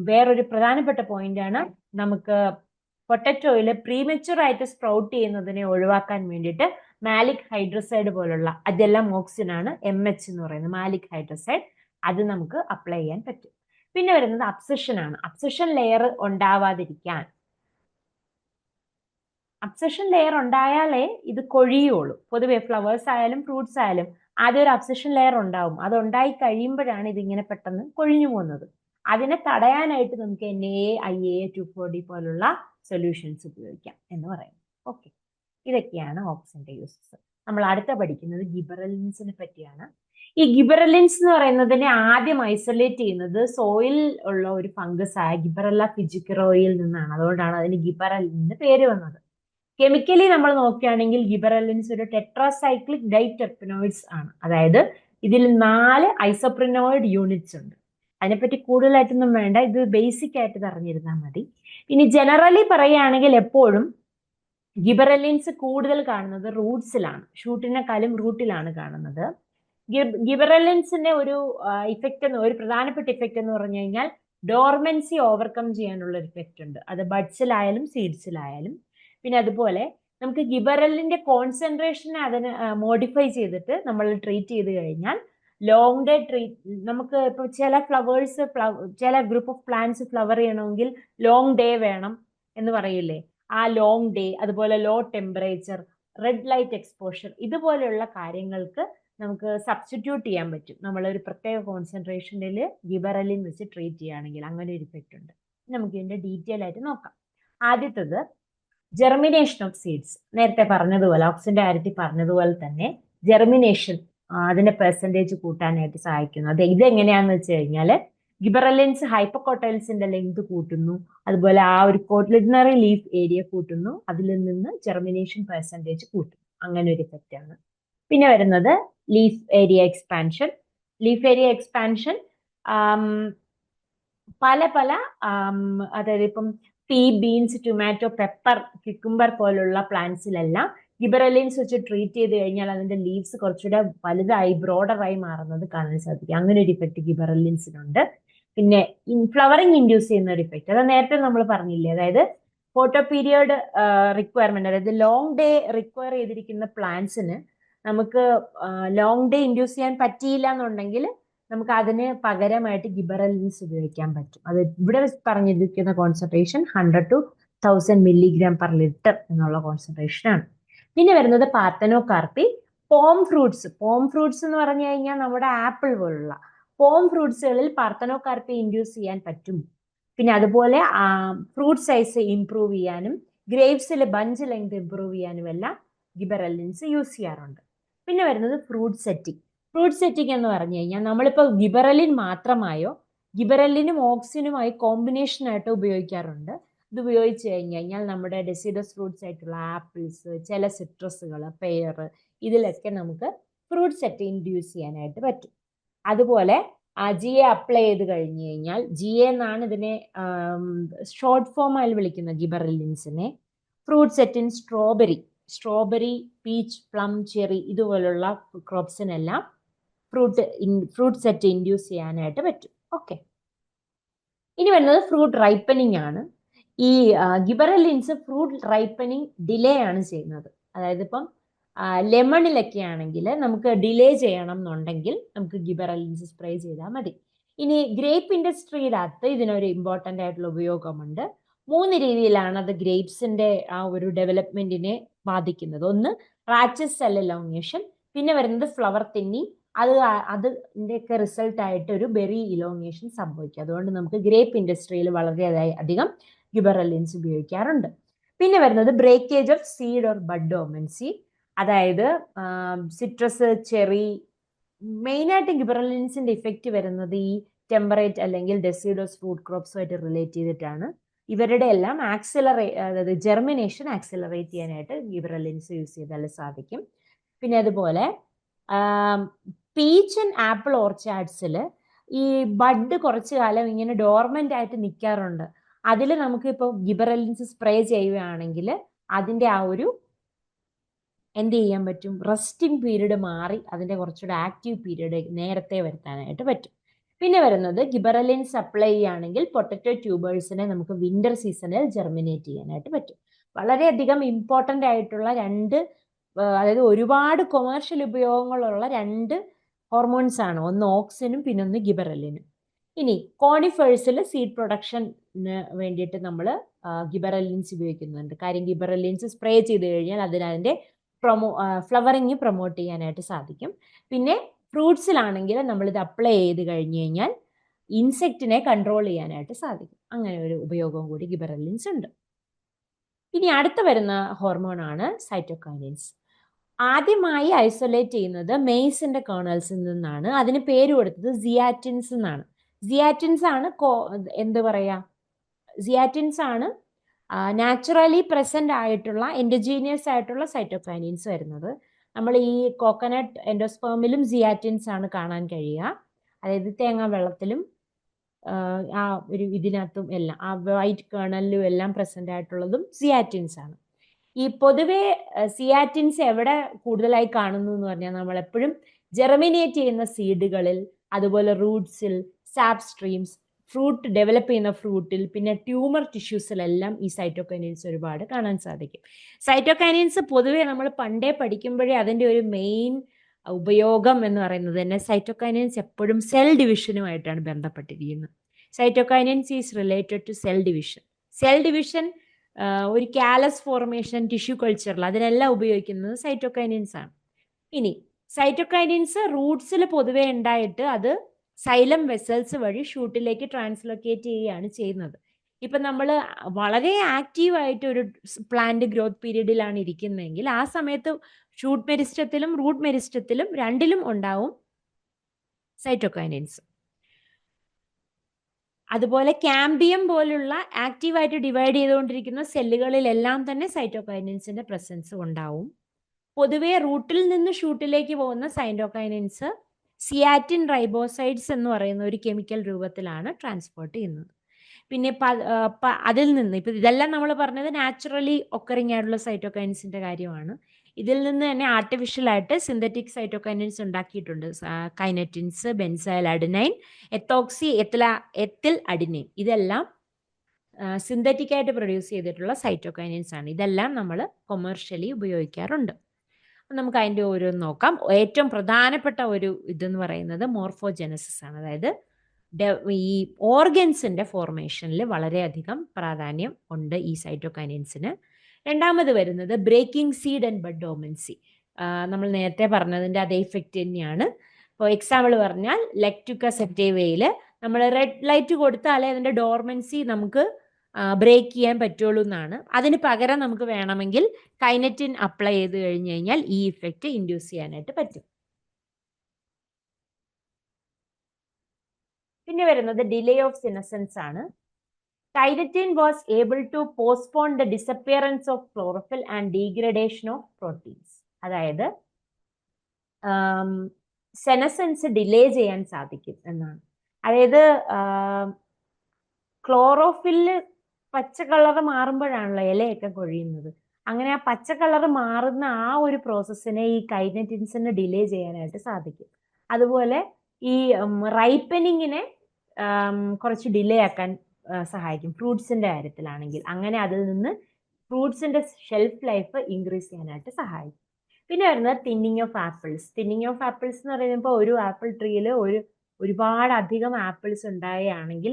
വേറൊരു പ്രധാനപ്പെട്ട പോയിന്റ് ആണ്, നമുക്ക് പൊട്ടറ്റോയിൽ പ്രീമെച്ചുർ ആയിട്ട് സ്പ്രൗട്ട് ചെയ്യുന്നതിനെ ഒഴിവാക്കാൻ വേണ്ടിയിട്ട് മാലിക് ഹൈഡ്രോസൈഡ് പോലുള്ള, അതെല്ലാം ഓക്സിൻ ആണ്, MH എന്ന് പറയുന്നത് മാലിക് ഹൈഡ്രോസൈഡ്, അത് നമുക്ക് അപ്ലൈ ചെയ്യാൻ പറ്റും. പിന്നെ വരുന്നത് അബ്സഷൻ ആണ്. അബ്സഷൻ ലെയർ ഉണ്ടാവാതിരിക്കാൻ അബ്സഷൻ ലെയർ ഉണ്ടായാലേ ഇത് കൊഴിയുള്ളൂ. പൊതുവെ ഫ്ലവേഴ്സ് ആയാലും ഫ്രൂട്ട്സ് ആയാലും ആദ്യം ഒരു അബ്സഷൻ ലെയർ ഉണ്ടാവും. അത് ഉണ്ടായി കഴിയുമ്പോഴാണ് ഇതിങ്ങനെ പെട്ടെന്ന് കൊഴിഞ്ഞു പോകുന്നത്. അതിനെ തടയാനായിട്ട് നമുക്ക് NaA, IA, 2,4-D പോലുള്ള സൊല്യൂഷൻസ് ഉപയോഗിക്കാം എന്ന് പറയും. ഓക്കെ, ഇതൊക്കെയാണ് ഓക്സിന്റെ യൂസസ്. നമ്മൾ അടുത്ത പഠിക്കുന്നത് ഗിബറലിൻസിനെ പറ്റിയാണ്. ഈ ഗിബറലിൻസ് എന്ന് പറയുന്നതിനെ ആദ്യം ഐസൊലേറ്റ് ചെയ്യുന്നത് സോയിൽ ഉള്ള ഒരു ഫംഗസ് ആയ ഗിബറല്ല ഫിജിക്കറോയിൽ നിന്നാണ്. അതുകൊണ്ടാണ് അതിന് ഗിബറലിൻ എന്ന് പേര് വന്നത്. കെമിക്കലി നമ്മൾ നോക്കുകയാണെങ്കിൽ ഗിബറലിൻസ് ഒരു ടെട്രാസൈക്ലിക് ഡൈടെർപെനോയിഡ്സ് ആണ്. അതായത് ഇതിൽ 4 ഐസോപ്രിനോയിഡ് യൂണിറ്റ്സ് ഉണ്ട്. അതിനെപ്പറ്റി കൂടുതലായിട്ടൊന്നും വേണ്ട, ഇത് ബേസിക് ആയിട്ട് അറിഞ്ഞിരുന്നാൽ മതി. ഇനി ജനറലി പറയുകയാണെങ്കിൽ എപ്പോഴും ഗിബറലിൻസ് കൂടുതൽ കാണുന്നത് റൂട്ട്സിലാണ്, ഷൂട്ടിനെക്കാളും റൂട്ടിലാണ് കാണുന്നത്. ഗിബറലിൻസിന്റെ ഒരു ഒരു പ്രധാനപ്പെട്ട ഇഫക്റ്റ് എന്ന് പറഞ്ഞു കഴിഞ്ഞാൽ ഡോർമെൻസി ഓവർകം ചെയ്യാനുള്ള ഒരു ഇഫക്റ്റ് ഉണ്ട്. അത് ബഡ്സിലായാലും സീഡ്സിലായാലും. പിന്നെ അതുപോലെ നമുക്ക് ഗിബറലിന്റെ കോൺസെൻട്രേഷനെ അതിന് മോഡിഫൈ ചെയ്തിട്ട് നമ്മൾ ട്രീറ്റ് ചെയ്ത് കഴിഞ്ഞാൽ ലോങ് ഡേ നമുക്ക് ഇപ്പൊ ചില ഫ്ലവേഴ്സ് ചില ഗ്രൂപ്പ് ഓഫ് പ്ലാന്റ്സ് ഫ്ലവർ ചെയ്യണമെങ്കിൽ ലോങ് ഡേ വേണം എന്ന് പറയില്ലേ, ആ ലോങ് ഡേ, അതുപോലെ low temperature, red light exposure, ഇതുപോലെയുള്ള കാര്യങ്ങൾക്ക് നമുക്ക് സബ്സ്റ്റിറ്റ്യൂട്ട് ചെയ്യാൻ പറ്റും. നമ്മളൊരു പ്രത്യേക കോൺസെൻട്രേഷനിൽ ഗിബറലിൻ വെച്ച് ട്രീറ്റ് ചെയ്യുകയാണെങ്കിൽ അങ്ങനെ ഒരു ഇഫക്റ്റ് ഉണ്ട്. നമുക്ക് ഇതിന്റെ ഡീറ്റെയിൽ ആയിട്ട് നോക്കാം. ആദ്യത്തത് ജെർമിനേഷൻ ഓഫ് സീഡ്സ്. നേരത്തെ പറഞ്ഞതുപോലെ ഓക്സിന്റെ കാര്യത്തിൽ പറഞ്ഞതുപോലെ തന്നെ ജെർമിനേഷൻ അതിന്റെ പെർസെൻറ്റേജ് കൂട്ടാനായിട്ട് സഹായിക്കുന്നു. ഇതെങ്ങനെയാന്ന് വെച്ച് കഴിഞ്ഞാൽ ഗിബറലിൻസ് ഹൈപ്പോകോട്ടൈൽസിന്റെ ലെങ്ത് കൂട്ടുന്നു, അതുപോലെ ആ ഒരു കോട്ടിലിനറി ലീഫ് ഏരിയ കൂട്ടുന്നു, അതിൽ നിന്ന് ജെർമിനേഷൻ പെർസെൻറ്റേജ് കൂട്ടുന്നു. അങ്ങനെ ഒരു ഇഫക്റ്റ് ആണ്. പിന്നെ വരുന്നത് leaf area expansion. Leaf area expansion പല അതായത് ഇപ്പം P, beans, tomato, pepper, cucumber പോലുള്ള പ്ലാന്റ്സിലെല്ലാം ഗിബറലിൻസ് വെച്ച് ട്രീറ്റ് ചെയ്ത് കഴിഞ്ഞാൽ അതിന്റെ ലീവ്സ് കുറച്ചുകൂടെ വലുതായി ബ്രോഡറായി മാറുന്നത് കാണാൻ സാധിക്കും. അങ്ങനെ ഒരു ഇഫക്റ്റ് ഗിബറലിൻസിനുണ്ട്. പിന്നെ ഫ്ലവറിങ് ഇൻഡ്യൂസ് ചെയ്യുന്ന ഒരു ഇഫക്റ്റ്, അത് നേരത്തെ നമ്മൾ പറഞ്ഞില്ലേ, അതായത് ഫോട്ടോ പീരിയഡ് റിക്വയർമെന്റ്, അതായത് ലോങ് ഡേ റിക്വയർ ചെയ്തിരിക്കുന്ന പ്ലാന്റ്സിന് നമുക്ക് ലോങ് ഡേ ഇൻഡ്യൂസ് ചെയ്യാൻ പറ്റിയില്ല എന്നുണ്ടെങ്കിൽ നമുക്ക് അതിന് പകരമായിട്ട് ഗിബറലിൻസ് ഉപയോഗിക്കാൻ പറ്റും. അത് ഇവിടെ പറഞ്ഞിരിക്കുന്ന concentration 100 to 1000 milligram per liter എന്നുള്ള കോൺസെൻട്രേഷൻ ആണ്. പിന്നെ വരുന്നത് പാർത്തനോകാർപ്പി. പോം ഫ്രൂട്ട്സ് എന്ന് പറഞ്ഞു കഴിഞ്ഞാൽ നമ്മുടെ ആപ്പിൾ പോലുള്ള പോം ഫ്രൂട്ട്സുകളിൽ പാർത്തനോകാർപ്പി ഇൻഡ്യൂസ് ചെയ്യാൻ പറ്റും. പിന്നെ അതുപോലെ ഫ്രൂട്ട് സൈസ് ഇംപ്രൂവ് ചെയ്യാനും ഗ്രേപ്സിൽ ബഞ്ച് ലെങ്ത് ഇംപ്രൂവ് ചെയ്യാനും എല്ലാം ഗിബറലിൻസ് യൂസ് ചെയ്യാറുണ്ട്. പിന്നെ വരുന്നത് ഫ്രൂട്ട് സെറ്റിംഗ് എന്ന് പറഞ്ഞു കഴിഞ്ഞാൽ നമ്മളിപ്പോൾ ഗിബറലിൻ മാത്രമായോ ഗിബറലിനും ഓക്സിനുമായി കോമ്പിനേഷൻ ആയിട്ട് ഉപയോഗിക്കാറുണ്ട്. ഇത് ഉപയോഗിച്ച് കഴിഞ്ഞാൽ നമ്മുടെ ഡെസിഡസ് ഫ്രൂട്ട്സ് ആയിട്ടുള്ള ആപ്പിൾസ്, ചില സിട്രസുകൾ, പെയർ, ഇതിലൊക്കെ നമുക്ക് ഫ്രൂട്ട് സെറ്റ് ഇൻഡ്യൂസ് ചെയ്യാനായിട്ട് പറ്റും. അതുപോലെ GA അപ്ലൈ ചെയ്ത് കഴിഞ്ഞു കഴിഞ്ഞാൽ, GA എന്നാണ് ഇതിനെ ഷോർട്ട് ഫോം ആയി വിളിക്കുന്നത് ഗിബറലിൻസിനെ. Fruit set in strawberry, peach, plum, cherry ഇതുപോലുള്ള ക്രോപ്സിനെല്ലാം ഫ്രൂട്ട് സെറ്റ് ഇൻഡ്യൂസ് ചെയ്യാനായിട്ട് പറ്റും. ഓക്കെ, ഇനി വരുന്നത് ഫ്രൂട്ട് റൈപ്പനിങ് ആണ്. ഈ ഗിബറലിൻസ് ഫ്രൂട്ട് റൈപ്പനിങ് ഡിലേ ആണ് ചെയ്യുന്നത്. അതായത് ഇപ്പം ലെമണിലൊക്കെ ആണെങ്കിൽ നമുക്ക് ഡിലേ ചെയ്യണം എന്നുണ്ടെങ്കിൽ നമുക്ക് ഗിബറലിൻസ് സ്പ്രേ ചെയ്താൽ മതി. ഇനി ഗ്രേപ്പ് ഇൻഡസ്ട്രിയിലകത്ത് ഇതിനൊരു ഇമ്പോർട്ടൻ്റ് ആയിട്ടുള്ള ഉപയോഗമുണ്ട്. 3 രീതിയിലാണ് അത് ഗ്രേപ്സിന്റെ ആ ഒരു ഡെവലപ്മെന്റിനെ ബാധിക്കുന്നത്. ഒന്ന് റാച്ചസ് സെൽ എലോങ്ങേഷൻ, പിന്നെ വരുന്നത് ഫ്ലവർ തിന്നിങ്, അതിൻ്റെയൊക്കെ റിസൾട്ട് ആയിട്ട് ഒരു ബെറി ഇലോങ്ങേഷൻ സംഭവിക്കും. അതുകൊണ്ട് നമുക്ക് ഗ്രേപ്പ് ഇൻഡസ്ട്രിയിൽ വളരെയധികം ഗിബറലിൻസ് ഉപയോഗിക്കാറുണ്ട്. പിന്നെ വരുന്നത് breakage of seed or bud dormancy, അതായത് സിട്രസ്, ചെറി, മെയിനായിട്ട് ഗിബറലിൻസിന്റെ ഇഫക്റ്റ് വരുന്നത് ഈ ടെമ്പറേറ്റ് അല്ലെങ്കിൽ ഡെസിഡോസ് ഫ്രൂട്ട് ക്രോപ്സുമായിട്ട് റിലേറ്റ് ചെയ്തിട്ടാണ്. ഇവരുടെ എല്ലാം അതായത് ജെർമിനേഷൻ ആക്സിലറേറ്റ് ചെയ്യാനായിട്ട് ഗിബറലിൻസ് യൂസ് ചെയ്താൽ സാധിക്കും. പിന്നെ അതുപോലെ പീച്ച് ആൻഡ് ആപ്പിൾ ഓർച്ചാർഡ്സിൽ ഈ ബഡ് കുറച്ചു കാലം ഇങ്ങനെ ഡോർമെന്റ് ആയിട്ട് നിൽക്കാറുണ്ട്. അതിൽ നമുക്ക് ഇപ്പോൾ ഗിബറലിൻസ് സ്പ്രേ ചെയ്യുകയാണെങ്കിൽ അതിൻ്റെ ആ ഒരു എന്ത് ചെയ്യാൻ പറ്റും, റെസ്റ്റിംഗ് പീരീഡ് മാറി അതിൻ്റെ കുറച്ചുകൂടെ ആക്റ്റീവ് പീരീഡ് നേരത്തെ വരുത്താനായിട്ട് പറ്റും. പിന്നെ വരുന്നത് ഗിബറലിൻസ് അപ്ലൈ ചെയ്യുകയാണെങ്കിൽ പൊട്ടറ്റോ ട്യൂബേഴ്സിനെ നമുക്ക് വിന്റർ സീസണിൽ ജെർമിനേറ്റ് ചെയ്യാനായിട്ട് പറ്റും. വളരെയധികം ഇമ്പോർട്ടൻ്റ് ആയിട്ടുള്ള അതായത് ഒരുപാട് കൊമേഴ്ഷ്യൽ ഉപയോഗങ്ങളുള്ള 2 ഹോർമോൺസ് ആണ്. ഒന്ന് ഓക്സിനും പിന്നെ ഒന്ന് ഗിബറലിനും. ഇനി കോണിഫേഴ്സിൽ സീഡ് പ്രൊഡക്ഷന് വേണ്ടിയിട്ട് നമ്മൾ ഗിബറലിൻസ് ഉപയോഗിക്കുന്നുണ്ട്. കാര്യം ഗിബറലിൻസ് സ്പ്രേ ചെയ്ത് കഴിഞ്ഞാൽ അതിൻ്റെ ഫ്ലവറിങ് പ്രൊമോട്ട് ചെയ്യാനായിട്ട് സാധിക്കും. പിന്നെ ഫ്രൂട്ട്സിലാണെങ്കിൽ നമ്മളിത് അപ്ലൈ ചെയ്ത് കഴിഞ്ഞ് കഴിഞ്ഞാൽ ഇൻസെക്റ്റിനെ കൺട്രോൾ ചെയ്യാനായിട്ട് സാധിക്കും. അങ്ങനെ ഒരു ഉപയോഗവും കൂടി ഗിബറലിൻസ് ഉണ്ട്. ഇനി അടുത്ത് വരുന്ന ഹോർമോണാണ് സൈറ്റോകൈനിൻസ്. ആദ്യമായി ഐസൊലേറ്റ് ചെയ്യുന്നത് മെയ്സിന്റെ കേർണൽസിൽ നിന്നാണ്. അതിന് പേര് കൊടുത്തത് സിയാറ്റിൻസ് എന്നാണ്. സിയാറ്റിൻസ് ആണ് എന്ത് പറയാ, സിയാറ്റിൻസ് ആണ് നാച്ചുറലി പ്രസന്റ് ആയിട്ടുള്ള എൻഡോജീനിയസ് ആയിട്ടുള്ള സൈറ്റോകൈനിൻസ് വരുന്നത്. നമ്മൾ ഈ കോക്കനട്ട് എൻഡോസ്പേമിലും സിയാറ്റിൻസ് ആണ് കാണാൻ കഴിയുക. അതായത് തേങ്ങാ വെള്ളത്തിലും ആ ഒരു ഇതിനകത്തും എല്ലാം ആ വൈറ്റ് കേർണലിലും എല്ലാം പ്രസന്റ് ആയിട്ടുള്ളതും സിയാറ്റിൻസ് ആണ്. ഈ പൊതുവെ സിയാറ്റിൻസ് എവിടെ കൂടുതലായി കാണുന്നു എന്ന് പറഞ്ഞാൽ നമ്മൾ എപ്പോഴും ജെർമിനേറ്റ് ചെയ്യുന്ന സീഡുകളിൽ, അതുപോലെ റൂട്ട്സിൽ, സാപ്പ് സ്ട്രീംസ്, ഫ്രൂട്ട് ഡെവലപ്പ് ചെയ്യുന്ന ഫ്രൂട്ടിൽ, പിന്നെ ട്യൂമർ ടിഷ്യൂസിലെല്ലാം ഈ സൈറ്റോകൈനിൻസ് ഒരുപാട് കാണാൻ സാധിക്കും. സൈറ്റോകൈനിൻസ് പൊതുവെ നമ്മൾ പണ്ടേ പഠിക്കുമ്പോഴേ അതിൻ്റെ ഒരു മെയിൻ ഉപയോഗം എന്ന് പറയുന്നത് തന്നെ സൈറ്റോകൈനിൻസ് എപ്പോഴും സെൽ ഡിവിഷനുമായിട്ടാണ് ബന്ധപ്പെട്ടിരിക്കുന്നത്. Cytokinins is related to cell division. Cell division, ഒരു കാലസ് ഫോർമേഷൻ, ടിഷ്യൂ കൾച്ചറിൽ അതിനെല്ലാം ഉപയോഗിക്കുന്നത് സൈറ്റോകൈനിൻസ് ആണ്. ഇനി സൈറ്റോകൈനിൻസ് റൂട്ട്സിൽ പൊതുവെ ഉണ്ടായിട്ട് അത് സൈലം വെസൽസ് വഴി ഷൂട്ടിലേക്ക് ട്രാൻസ്ലൊക്കേറ്റ് ചെയ്യുകയാണ് ചെയ്യുന്നത്. ഇപ്പം നമ്മൾ വളരെ ആക്റ്റീവായിട്ട് ഒരു പ്ലാന്റ് ഗ്രോത്ത് പീരീഡിലാണ് ഇരിക്കുന്നതെങ്കിൽ ആ സമയത്ത് ഷൂട്ട് മെരിസ്റ്റത്തിലും റൂട്ട് മെരിസ്റ്റത്തിലും രണ്ടിലും ഉണ്ടാവും സൈറ്റോകൈനിൻസ്. അതുപോലെ കാമ്പിയം പോലുള്ള ആക്റ്റീവായിട്ട് ഡിവൈഡ് ചെയ്തുകൊണ്ടിരിക്കുന്ന സെല്ലുകളിലെല്ലാം തന്നെ സൈറ്റോകൈനിൻസിന്റെ പ്രസൻസ് ഉണ്ടാവും. പൊതുവെ റൂട്ടിൽ നിന്ന് ഷൂട്ടിലേക്ക് പോകുന്ന സൈറ്റോകൈനിൻസ് സിയാറ്റിൻ റൈബോസൈഡ്സ് എന്ന് പറയുന്ന ഒരു കെമിക്കൽ രൂപത്തിലാണ് ട്രാൻസ്പോർട്ട് ചെയ്യുന്നത്. പിന്നെ അതിൽ നിന്ന് ഇപ്പം ഇതെല്ലാം നമ്മൾ പറഞ്ഞത് നാച്ചുറലി ഒക്കറിങ് ആയിട്ടുള്ള സൈറ്റോകൈനിൻസിന്റെ കാര്യമാണ്. ഇതിൽ നിന്ന് തന്നെ ആർട്ടിഫിഷ്യലായിട്ട് സിന്തറ്റിക് സൈറ്റോകൈനിൻസ് ഉണ്ടാക്കിയിട്ടുണ്ട്. കൈനറ്റിൻസ്, ബെൻസൈൽ അഡിനൈൻ, എത്തോക്സി എത്തിൽ അഡിനൈൻ, ഇതെല്ലാം സിന്തറ്റിക് ആയിട്ട് പ്രൊഡ്യൂസ് ചെയ്തിട്ടുള്ള സൈറ്റോകൈനിൻസ് ആണ്. ഇതെല്ലാം നമ്മൾ കൊമേഴ്ഷ്യലി ഉപയോഗിക്കാറുണ്ട്. നമുക്ക് അതിൻ്റെ ഓരോന്ന് നോക്കാം. ഏറ്റവും പ്രധാനപ്പെട്ട ഒരു ഇതെന്ന് പറയുന്നത് മോർഫോജെനസിസ് ആണ്. അതായത് ഈ ഓർഗൻസിന്റെ ഫോർമേഷനിൽ വളരെയധികം പ്രാധാന്യം ഉണ്ട് ഈ സൈറ്റോകൈനിൻസിന്. രണ്ടാമത് വരുന്നത് ബ്രേക്കിംഗ് സീഡ് ആൻഡ് ബഡ് ഡോമൻസി. നമ്മൾ നേരത്തെ പറഞ്ഞതിൻ്റെ അതേ ഇഫക്റ്റ് തന്നെയാണ്. ഇപ്പോൾ എക്സാമ്പിൾ പറഞ്ഞാൽ ലെക്ടുക്ക സെറ്റേവയിൽ നമ്മൾ റെഡ് ലൈറ്റ് കൊടുത്താലേ അതിൻ്റെ ഡോർമൻസി നമുക്ക് ബ്രേക്ക് ചെയ്യാൻ പറ്റുള്ളൂ എന്നാണ്. അതിന് പകരം നമുക്ക് വേണമെങ്കിൽ കൈനറ്റിൻ അപ്ലൈ ചെയ്ത് കഴിഞ്ഞ് കഴിഞ്ഞാൽ ഈ ഇഫക്റ്റ് ഇൻഡ്യൂസ് ചെയ്യാനായിട്ട് പറ്റും. പിന്നെ വരുന്നത് ഡിലേ ഓഫ് സിനസൻസ് ആണ്. Kinetin was able to postpone the disappearance of chlorophyll and degradation of proteins. അതായത് സെനസൻസ് ഡിലേ ചെയ്യാൻ സാധിക്കും എന്നാണ്. അതായത് ക്ലോറോഫില്ല് പച്ച കളർ മാറുമ്പോഴാണല്ലോ ഇലയൊക്കെ കൊഴിയുന്നത്. അങ്ങനെ ആ പച്ച കളർ മാറുന്ന ആ ഒരു പ്രോസസ്സിനെ ഈ കൈനറ്റിൻസിന് ഡിലേ ചെയ്യാനായിട്ട് സാധിക്കും. അതുപോലെ ഈ റൈപ്പനിങ്ങിനെ കുറച്ച് ഡിലേ ആക്കാൻ സഹായിക്കും ഫ്രൂട്ട്സിന്റെ കാര്യത്തിലാണെങ്കിൽ. അങ്ങനെ അതിൽ നിന്ന് ഫ്രൂട്ട്സിന്റെ ഷെൽഫ് ലൈഫ് ഇൻക്രീസ് ചെയ്യാനായിട്ട് സഹായിക്കും. പിന്നെ വരുന്നത് thinning of apples. Thinning of apples എന്ന് പറയുമ്പോൾ ഒരു ആപ്പിൾ ട്രീയിൽ ഒരുപാട് അധികം ആപ്പിൾസ് ഉണ്ടാവുകയാണെങ്കിൽ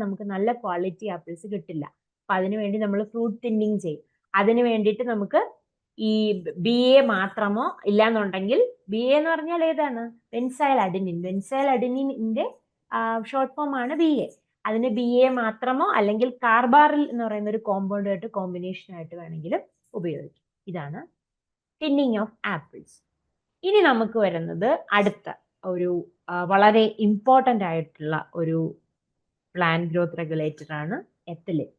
നമുക്ക് നല്ല ക്വാളിറ്റി ആപ്പിൾസ് കിട്ടില്ല. അപ്പൊ അതിനുവേണ്ടി നമ്മൾ ഫ്രൂട്ട് തിന്നിങ് ചെയ്യും. അതിന് വേണ്ടിയിട്ട് നമുക്ക് ഈ BA മാത്രമോ ഇല്ലാന്നുണ്ടെങ്കിൽ, BA എന്ന് പറഞ്ഞാൽ ഏതാണ്? Benzyl adenine. ബെൻസൈൽ അഡിനിന്റെ ഷോർട്ട് ഫോം ആണ് BA. അതിന് BA മാത്രമോ അല്ലെങ്കിൽ കാർബാറിൽ എന്ന് പറയുന്ന ഒരു കോമ്പൗണ്ടുമായിട്ട് കോമ്പിനേഷൻ ആയിട്ട് വേണമെങ്കിലും ഉപയോഗിക്കും. ഇതാണ് തിന്നിങ് ഓഫ് ആപ്പിൾസ്. ഇനി നമുക്ക് വരുന്നത് അടുത്ത ഒരു വളരെ ഇമ്പോർട്ടൻ്റ് ആയിട്ടുള്ള ഒരു പ്ലാന്റ് ഗ്രോത്ത് റെഗുലേറ്റർ ആണ് എത്തിലിൻ.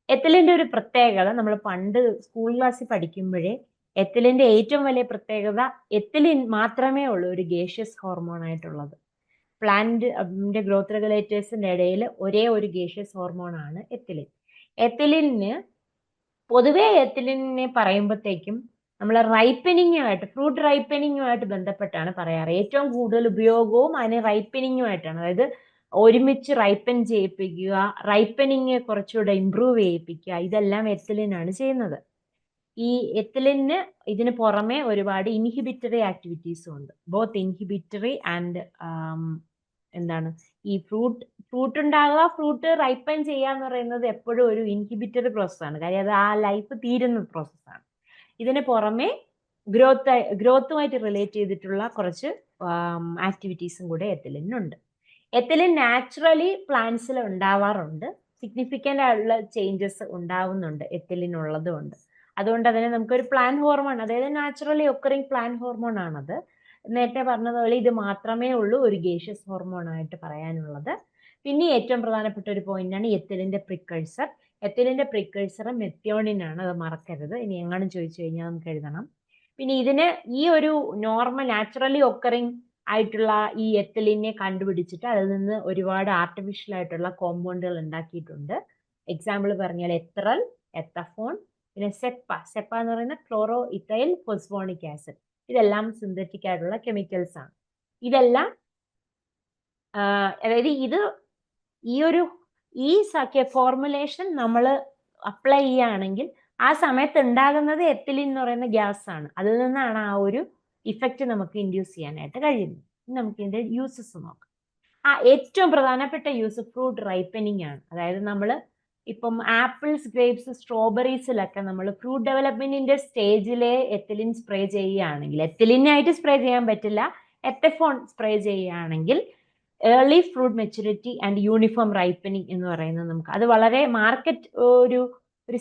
എത്തിലിൻ്റെ ഒരു പ്രത്യേകത നമ്മൾ പണ്ട് സ്കൂൾ ക്ലാസ്സിൽ പഠിക്കുമ്പോഴേ എത്തിലിൻ്റെ ഏറ്റവും വലിയ പ്രത്യേകത എത്തിലിൻ മാത്രമേ ഉള്ളൂ ഒരു ഗേഷ്യസ് ഹോർമോൺ ആയിട്ടുള്ളത്. പ്ലാന്റിന്റെ ഗ്രോത്ത് റെഗുലേറ്റേഴ്സിന്റെ ഇടയിൽ ഒരേ ഒരു ഗേഷ്യസ് ഹോർമോൺ ആണ് എത്തിലിൻ. എത്തിലിന് പൊതുവെ എത്തിലിനെ പറയുമ്പോഴത്തേക്കും നമ്മൾ റൈപ്പനിങ്ങുമായിട്ട്, ഫ്രൂട്ട് റൈപ്പനിങ്ങുമായിട്ട് ബന്ധപ്പെട്ടാണ് പറയാറ്. ഏറ്റവും കൂടുതൽ ഉപയോഗവും അതിന് റൈപ്പനിങ്ങുമായിട്ടാണ്. അതായത് ഒരുമിച്ച് റൈപ്പൻ ചെയ്യിപ്പിക്കുക, റൈപ്പനിങ് കുറച്ചുകൂടെ ഇംപ്രൂവ് ചെയ്യിപ്പിക്കുക, ഇതെല്ലാം എത്തിലിനാണ് ചെയ്യുന്നത്. ഈ എത്തിലിന് ഇതിന് പുറമെ ഒരുപാട് ഇൻഹിബിറ്ററി ആക്ടിവിറ്റീസും ഉണ്ട്. ബോത്ത് ഇൻഹിബിറ്ററി ആൻഡ് എന്താണ് ഈ ഫ്രൂട്ട് ഉണ്ടാകുക, ഫ്രൂട്ട് റൈപ്പൻ ചെയ്യുക എന്ന് പറയുന്നത് എപ്പോഴും ഒരു ഇൻഹിബിറ്ററി പ്രോസസ്സാണ്. കാര്യം അത് ആ ലൈഫ് തീരുന്ന പ്രോസസ്സാണ്. ഇതിന് പുറമെ ഗ്രോത്തുമായിട്ട് റിലേറ്റ് ചെയ്തിട്ടുള്ള കുറച്ച് ആക്ടിവിറ്റീസും കൂടെ എത്തിലിനുണ്ട്. എത്തിലിൻ നാച്ചുറലി പ്ലാന്റ്സിൽ ഉണ്ടാവാറുണ്ട്. സിഗ്നിഫിക്കൻ്റ് ആയിട്ടുള്ള ചേഞ്ചസ് ഉണ്ടാവുന്നുണ്ട് എത്തിലിനുള്ളത് കൊണ്ട്. അതുകൊണ്ട് അതിനെ നമുക്കൊരു പ്ലാന്റ് ഹോർമോൺ, അതായത് നാച്ചുറലി ഒക്കറിങ് പ്ലാന്റ് ഹോർമോൺ ആണത്. നേരത്തെ പറഞ്ഞതുപോലെ ഇത് മാത്രമേ ഉള്ളൂ ഒരു ഗേഷ്യസ് ഹോർമോൺ ആയിട്ട് പറയാനുള്ളത്. പിന്നെ ഏറ്റവും പ്രധാനപ്പെട്ട ഒരു പോയിന്റാണ് എത്തിലിന്റെ പ്രിക്കഴ്സർ. എത്തിലിന്റെ പ്രിക്കഴ്സർ മെത്യോണിൻ ആണ്, അത് മറക്കരുത്. ഇനി എങ്ങാനും ചോദിച്ചു കഴിഞ്ഞാൽ നമുക്ക് എഴുതണം. പിന്നെ ഇതിന് ഈ ഒരു നോർമൽ നാച്ചുറലി ഒക്കറിങ് ആയിട്ടുള്ള ഈ എത്തിലിനെ കണ്ടുപിടിച്ചിട്ട് അതിൽ നിന്ന് ഒരുപാട് ആർട്ടിഫിഷ്യൽ ആയിട്ടുള്ള കോമ്പൗണ്ടുകൾ ഉണ്ടാക്കിയിട്ടുണ്ട്. എക്സാമ്പിൾ പറഞ്ഞാൽ എത്രൽ, എത്തഫോൺ, പിന്നെ സെപ്പ എന്ന് പറയുന്ന ക്ലോറോ ഇഥൈൽ ഫോസ്ഫോണിക് ആസിഡ്. ഇതെല്ലാം സിന്തറ്റിക് ആയിട്ടുള്ള കെമിക്കൽസ് ആണ്. ഇതെല്ലാം അതായത് ഈ ഫോർമുലേഷൻ നമ്മൾ അപ്ലൈ ചെയ്യുകയാണെങ്കിൽ ആ സമയത്ത് ഉണ്ടാകുന്നത് എത്തിലിൻ എന്ന് പറയുന്ന ഗ്യാസ് ആണ്. അതിൽ നിന്നാണ് ആ ഒരു ഇഫക്റ്റ് നമുക്ക് ഇൻഡ്യൂസ് ചെയ്യാനായിട്ട് കഴിയുന്നത്. നമുക്ക് ഇതിന്റെ യൂസസ് നോക്കാം. ഏറ്റവും പ്രധാനപ്പെട്ട യൂസ് ഫ്രൂട്ട് റൈപ്പനിങ് ആണ്. അതായത് നമ്മൾ ഇപ്പം ആപ്പിൾസ്, ഗ്രേപ്സ്, സ്ട്രോബെറീസിലൊക്കെ നമ്മൾ ഫ്രൂട്ട് ഡെവലപ്മെന്റിന്റെ സ്റ്റേജിലെ എത്തിലിൻ സ്പ്രേ ചെയ്യുകയാണെങ്കിൽ, എത്തിലിനായിട്ട് സ്പ്രേ ചെയ്യാൻ പറ്റില്ല, എത്തഫോൺ സ്പ്രേ ചെയ്യുകയാണെങ്കിൽ early fruit maturity and uniform ripening എന്ന് പറയുന്നത് നമുക്ക് അത് വളരെ മാർക്കറ്റ് ഒരു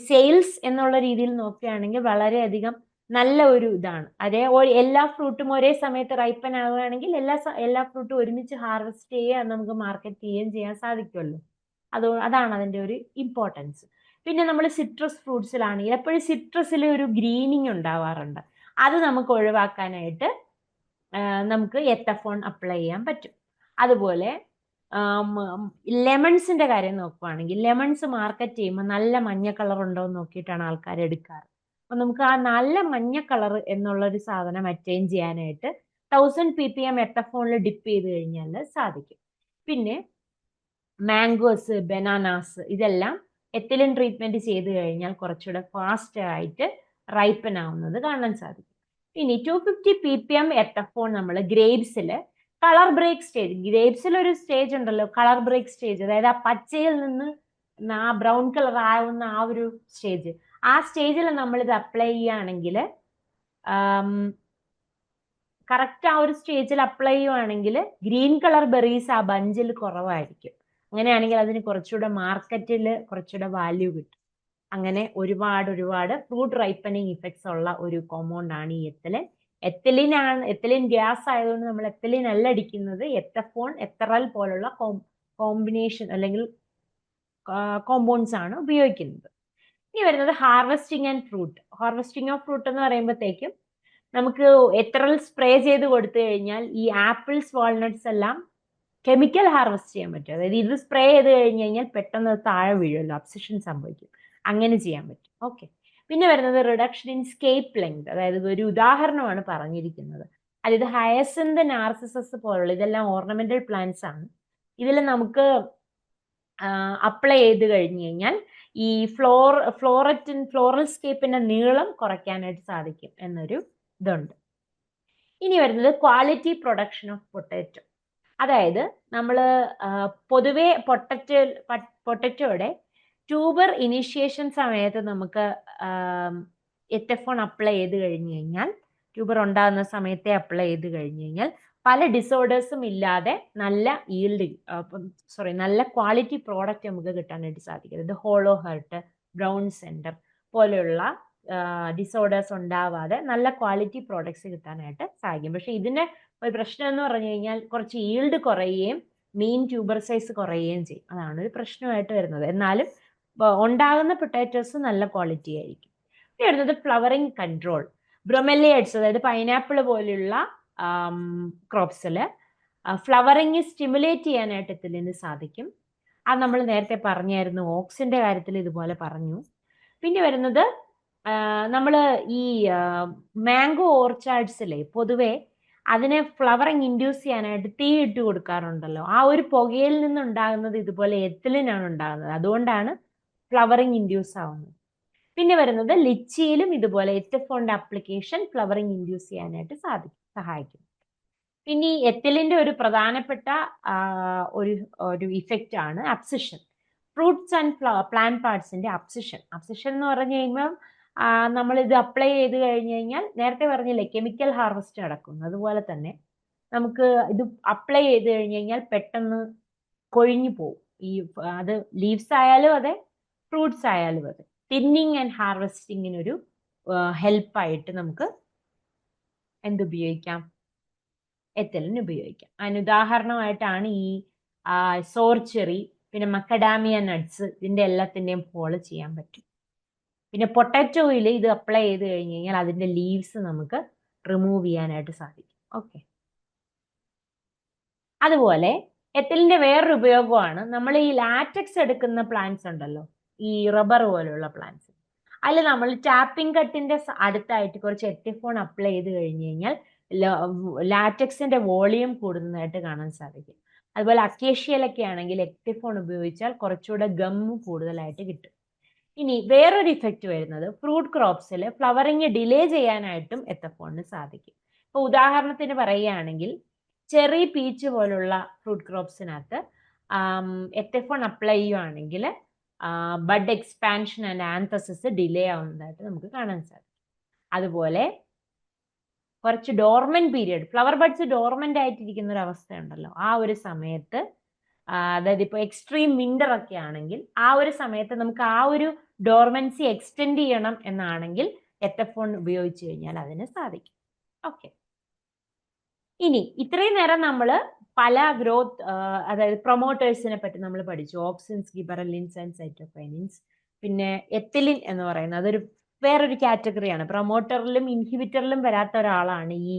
സെയിൽസ് എന്നുള്ള രീതിയിൽ നോക്കുകയാണെങ്കിൽ വളരെയധികം നല്ല ഒരു ഇതാണ്. എല്ലാ ഫ്രൂട്ടും ഒരേ സമയത്ത് റൈപ്പൻ ആവുകയാണെങ്കിൽ എല്ലാ ഫ്രൂട്ടും ഒരുമിച്ച് ഹാർവെസ്റ്റ് ചെയ്യുക, നമുക്ക് മാർക്കറ്റ് ചെയ്യുകയും ചെയ്യാൻ സാധിക്കുമല്ലോ. അതാണ് അതിന്റെ ഒരു ഇമ്പോർട്ടൻസ്. പിന്നെ നമ്മൾ സിട്രസ് ഫ്രൂട്ട്സിലാണെങ്കിൽ എപ്പോഴും സിട്രസിൽ ഒരു ഗ്രീനിങ് ഉണ്ടാവാറുണ്ട്. അത് നമുക്ക് ഒഴിവാക്കാനായിട്ട് നമുക്ക് എത്തഫോൺ അപ്ലൈ ചെയ്യാൻ പറ്റും. അതുപോലെ ലെമൺസിന്റെ കാര്യം നോക്കുവാണെങ്കിൽ ലെമൺസ് മാർക്കറ്റ് ചെയ്യുമ്പോൾ നല്ല മഞ്ഞ കളർ ഉണ്ടോ എന്ന് നോക്കിയിട്ടാണ് ആൾക്കാർ എടുക്കാറ്. അപ്പൊ നമുക്ക് ആ നല്ല മഞ്ഞ കളർ എന്നുള്ള ഒരു സാധനം അറ്റൈൻ ചെയ്യാനായിട്ട് 1000 ppm എത്തഫോണിൽ ഡിപ്പ് ചെയ്ത് കഴിഞ്ഞാൽ സാധിക്കും. പിന്നെ മാംഗോസ്, ബനാനാസ് ഇതെല്ലാം എത്തിലിൻ ട്രീറ്റ്മെന്റ് ചെയ്ത് കഴിഞ്ഞാൽ കുറച്ചുകൂടെ ഫാസ്റ്റ് ആയിട്ട് റൈപ്പൻ ആവുന്നത് കാണാൻ സാധിക്കും. ഇനി 250 ppm എത്തഫോൺ നമ്മൾ ഗ്രേപ്സിൽ കളർ ബ്രേക്ക് സ്റ്റേജ്, ഗ്രേപ്സിൽ ഒരു സ്റ്റേജ് ഉണ്ടല്ലോ കളർ ബ്രേക്ക് സ്റ്റേജ്, അതായത് ആ പച്ചയിൽ നിന്ന് ആ ബ്രൗൺ കളർ ആവുന്ന ആ ഒരു സ്റ്റേജ്, ആ സ്റ്റേജിൽ നമ്മളിത് അപ്ലൈ ചെയ്യുകയാണെങ്കിൽ കറക്റ്റ് ആ ഒരു സ്റ്റേജിൽ അപ്ലൈ ചെയ്യുവാണെങ്കിൽ ഗ്രീൻ കളർ ബെറീസ് ആ ബഞ്ചിൽ കുറവായിരിക്കും. അങ്ങനെയാണെങ്കിൽ അതിന് കുറച്ചുകൂടെ മാർക്കറ്റിൽ കുറച്ചുകൂടെ വാല്യൂ കിട്ടും. അങ്ങനെ ഒരുപാട് ഫ്രൂട്ട് റൈപ്പനിങ് ഇഫക്ട്സ് ഉള്ള ഒരു കോമ്പൗണ്ട് ആണ് ഈ എത്തിലിൻ. എത്തിലിൻ ഗ്യാസ് ആയതുകൊണ്ട് നമ്മൾ എത്തിലിൻ അല്ല അടിക്കുന്നത്, എത്തഫോൺ, എത്തറൽ പോലുള്ള കോമ്പിനേഷൻ അല്ലെങ്കിൽ കോമ്പൗണ്ട്സ് ആണ് ഉപയോഗിക്കുന്നത്. ഇനി വരുന്നത് harvesting and fruit. Harvesting of fruit എന്ന് പറയുമ്പോഴത്തേക്കും നമുക്ക് എത്തറൽ സ്പ്രേ ചെയ്ത് കൊടുത്തു കഴിഞ്ഞാൽ ഈ ആപ്പിൾസ്, വാൾനട്ട്സ് എല്ലാം കെമിക്കൽ ഹാർവെസ്റ്റ് ചെയ്യാൻ പറ്റും. അതായത് ഇത് സ്പ്രേ ചെയ്ത് കഴിഞ്ഞ് കഴിഞ്ഞാൽ പെട്ടെന്ന് താഴെ വീഴുമല്ലോ, അബ്സിഷൻ സംഭവിക്കും, അങ്ങനെ ചെയ്യാൻ പറ്റും. ഓക്കെ. പിന്നെ വരുന്നത് റിഡക്ഷൻ ഇൻ സ്കേപ്പ് ലെങ്ത്, അതായത് ഒരു ഉദാഹരണമാണ് പറഞ്ഞിരിക്കുന്നത്. അതായത് ഹയസിന്ത്, നാർസിസസ് പോലുള്ള ഇതെല്ലാം ഓർണമെന്റൽ പ്ലാന്റ്സ് ആണ്. ഇതിൽ നമുക്ക് അപ്ലൈ ചെയ്ത് കഴിഞ്ഞ് കഴിഞ്ഞാൽ ഈ ഫ്ലോറൽ സ്കേപ്പിന്റെ നീളം കുറയ്ക്കാനായിട്ട് സാധിക്കും എന്നൊരു ഇതുണ്ട്. ഇനി വരുന്നത് ക്വാളിറ്റി പ്രൊഡക്ഷൻ ഓഫ് പൊട്ടാറ്റോ. അതായത് നമ്മൾ പൊതുവെ പൊട്ടറ്റോയുടെ ട്യൂബർ ഇനീഷ്യേഷൻ സമയത്ത് നമുക്ക് എത്തഫോൺ അപ്ലൈ ചെയ്ത് കഴിഞ്ഞ് കഴിഞ്ഞാൽ, ട്യൂബർ ഉണ്ടാകുന്ന സമയത്തെ അപ്ലൈ ചെയ്ത് കഴിഞ്ഞ് കഴിഞ്ഞാൽ പല ഡിസോർഡേഴ്സും ഇല്ലാതെ നല്ല ക്വാളിറ്റി പ്രോഡക്റ്റ് നമുക്ക് കിട്ടാനായിട്ട് സാധിക്കും. ഇത് ഹോളോ ഹെർട്ട്, ബ്രൗൺ സെന്റർ പോലെയുള്ള ഡിസോർഡേഴ്സ് ഉണ്ടാവാതെ നല്ല ക്വാളിറ്റി പ്രോഡക്ട്സ് കിട്ടാനായിട്ട് സാധിക്കും. പക്ഷെ ഇതിന്റെ ഒരു പ്രശ്നം എന്ന് പറഞ്ഞു കഴിഞ്ഞാൽ കുറച്ച് ഈൽഡ് കുറയുകയും മീൻ ട്യൂബർ സൈസ് കുറയുകയും ചെയ്യും. അതാണ് ഒരു പ്രശ്നമായിട്ട് വരുന്നത്. എന്നാലും ഉണ്ടാകുന്ന പൊട്ടാറ്റോസ് നല്ല ക്വാളിറ്റി ആയിരിക്കും. പിന്നെ വരുന്നത് ഫ്ലവറിങ് കൺട്രോൾ. ബ്രൊമെല്ലിയഡ്സ്, അതായത് പൈനാപ്പിൾ പോലെയുള്ള ക്രോപ്സിൽ ഫ്ലവറിങ് സ്റ്റിമുലേറ്റ് ചെയ്യാനായിട്ട് എത്തിലിന് സാധിക്കും. അത് നമ്മൾ നേരത്തെ പറഞ്ഞായിരുന്നു, ഓക്സിന്റെ കാര്യത്തിൽ ഇതുപോലെ പറഞ്ഞു. പിന്നെ വരുന്നത് നമ്മൾ ഈ മാംഗോ ഓർച്ചാർഡ്സിലെ പൊതുവെ അതിനെ ഫ്ലവറിങ് ഇൻഡ്യൂസ് ചെയ്യാനായിട്ട് തീ ഇട്ട് കൊടുക്കാറുണ്ടല്ലോ. ആ ഒരു പുകയിൽ നിന്നുണ്ടാകുന്നത് ഇതുപോലെ എത്തിലിനാണ് ഉണ്ടാകുന്നത്. അതുകൊണ്ടാണ് ഫ്ലവറിങ് ഇൻഡ്യൂസ് ആവുന്നത്. പിന്നെ വരുന്നത് ലിച്ചിയിലും ഇതുപോലെ എത്തഫോണിന്റെ അപ്ലിക്കേഷൻ ഫ്ലവറിങ് ഇൻഡ്യൂസ് ചെയ്യാനായിട്ട് സഹായിക്കും. പിന്നെ ഈ എത്തിലിന്റെ ഒരു പ്രധാനപ്പെട്ട ഒരു ഒരു ഇഫക്റ്റ് ആണ് അബ്സിഷൻ. ഫ്രൂട്ട്സ് ആൻഡ് പ്ലാന്റ് പാർട്സിന്റെ അബ്സിഷൻ. അബ്സിഷൻ എന്ന് പറഞ്ഞു കഴിയുമ്പോൾ നമ്മൾ ഇത് അപ്ലൈ ചെയ്ത് കഴിഞ്ഞു കഴിഞ്ഞാൽ നേരത്തെ പറഞ്ഞില്ലേ കെമിക്കൽ ഹാർവെസ്റ്റ് നടക്കുന്നു, അതുപോലെ തന്നെ നമുക്ക് ഇത് അപ്ലൈ ചെയ്ത് കഴിഞ്ഞു കഴിഞ്ഞാൽ പെട്ടെന്ന് കൊഴിഞ്ഞു പോകും. അത് ലീവ്സ് ആയാലും അതെ, ഫ്രൂട്ട്സ് ആയാലും അതെ. തിന്നിങ് ആൻഡ് ഹാർവെസ്റ്റിങ്ങിനൊരു ഹെൽപ്പായിട്ട് നമുക്ക് എന്തുപയോഗിക്കാം? എത്തലിന് ഉപയോഗിക്കാം. അതിന് ഉദാഹരണമായിട്ടാണ് ഈ സോർച്ചെറി, പിന്നെ മക്കഡാമിയ നട്ട്സ്, ഇതിന്റെ എല്ലാത്തിന്റെയും ഫോളോ ചെയ്യാൻ പറ്റും. പിന്നെ പൊട്ടാറ്റോയിൽ ഇത് അപ്ലൈ ചെയ്ത് കഴിഞ്ഞ് കഴിഞ്ഞാൽ അതിന്റെ ലീവ്സ് നമുക്ക് റിമൂവ് ചെയ്യാനായിട്ട് സാധിക്കും. ഓക്കെ. അതുപോലെ എത്തലിന്റെ വേറൊരു ഉപയോഗമാണ് നമ്മൾ ഈ ലാറ്റക്സ് എടുക്കുന്ന പ്ലാന്റ്സ് ഉണ്ടല്ലോ, ഈ റബ്ബർ പോലുള്ള പ്ലാന്റ്സ്, അതിൽ നമ്മൾ ടാപ്പിംഗ് കട്ടിന്റെ അടുത്തായിട്ട് കുറച്ച് എത്തിഫോൺ അപ്ലൈ ചെയ്ത് കഴിഞ്ഞ് കഴിഞ്ഞാൽ ലാറ്റക്സിന്റെ വോളിയം കൂടുന്നതായിട്ട് കാണാൻ സാധിക്കും. അതുപോലെ അക്കേഷ്യയിലൊക്കെ ആണെങ്കിൽ എക്ടിഫോൺ ഉപയോഗിച്ചാൽ കുറച്ചുകൂടെ ഗമ്മ് കൂടുതലായിട്ട് കിട്ടും. ഇനി വേറൊരു ഇഫക്റ്റ് വരുന്നത് ഫ്രൂട്ട് ക്രോപ്സിൽ ഫ്ലവറിങ് ഡിലേ ചെയ്യാനായിട്ടും എത്തഫോണിന് സാധിക്കും. ഇപ്പൊ ഉദാഹരണത്തിന് പറയുകയാണെങ്കിൽ ചെറി, പീച്ച് പോലുള്ള ഫ്രൂട്ട് ക്രോപ്സിനകത്ത് എത്തഫോൺ അപ്ലൈ ചെയ്യുകയാണെങ്കിൽ ബഡ് എക്സ്പാൻഷൻ ആൻഡ് ആന്തസിസ് ഡിലേ ആവുന്നതായിട്ട് നമുക്ക് കാണാൻ സാധിക്കും. അതുപോലെ കുറച്ച് dormant period, flower buds dormant ആയിട്ടിരിക്കുന്ന ഒരു അവസ്ഥയുണ്ടല്ലോ, ആ ഒരു സമയത്ത് അതായത് ഇപ്പോൾ എക്സ്ട്രീം വിന്റർ ഒക്കെ ആണെങ്കിൽ ആ ഒരു സമയത്ത് നമുക്ക് ആ ഒരു ഡോർമൻസി എക്സ്റ്റെൻഡ് ചെയ്യണം എന്നാണെങ്കിൽ എത്തഫോൺ ഉപയോഗിച്ച് കഴിഞ്ഞാൽ അതിന് സാധിക്കും. ഓക്കെ. ഇനി ഇത്രയും നേരം നമ്മൾ പല ഗ്രോത്ത് അതായത് പ്രൊമോട്ടേഴ്സിനെ പറ്റി നമ്മൾ പഠിച്ചു. Auxins, gibberellins and cytokinins. പിന്നെ എത്തിലിൻ എന്ന് പറയുന്നത് അതൊരു വേറൊരു കാറ്റഗറിയാണ്. പ്രൊമോട്ടറിലും ഇൻഹിബിറ്ററിലും വരാത്ത ഒരാളാണ് ഈ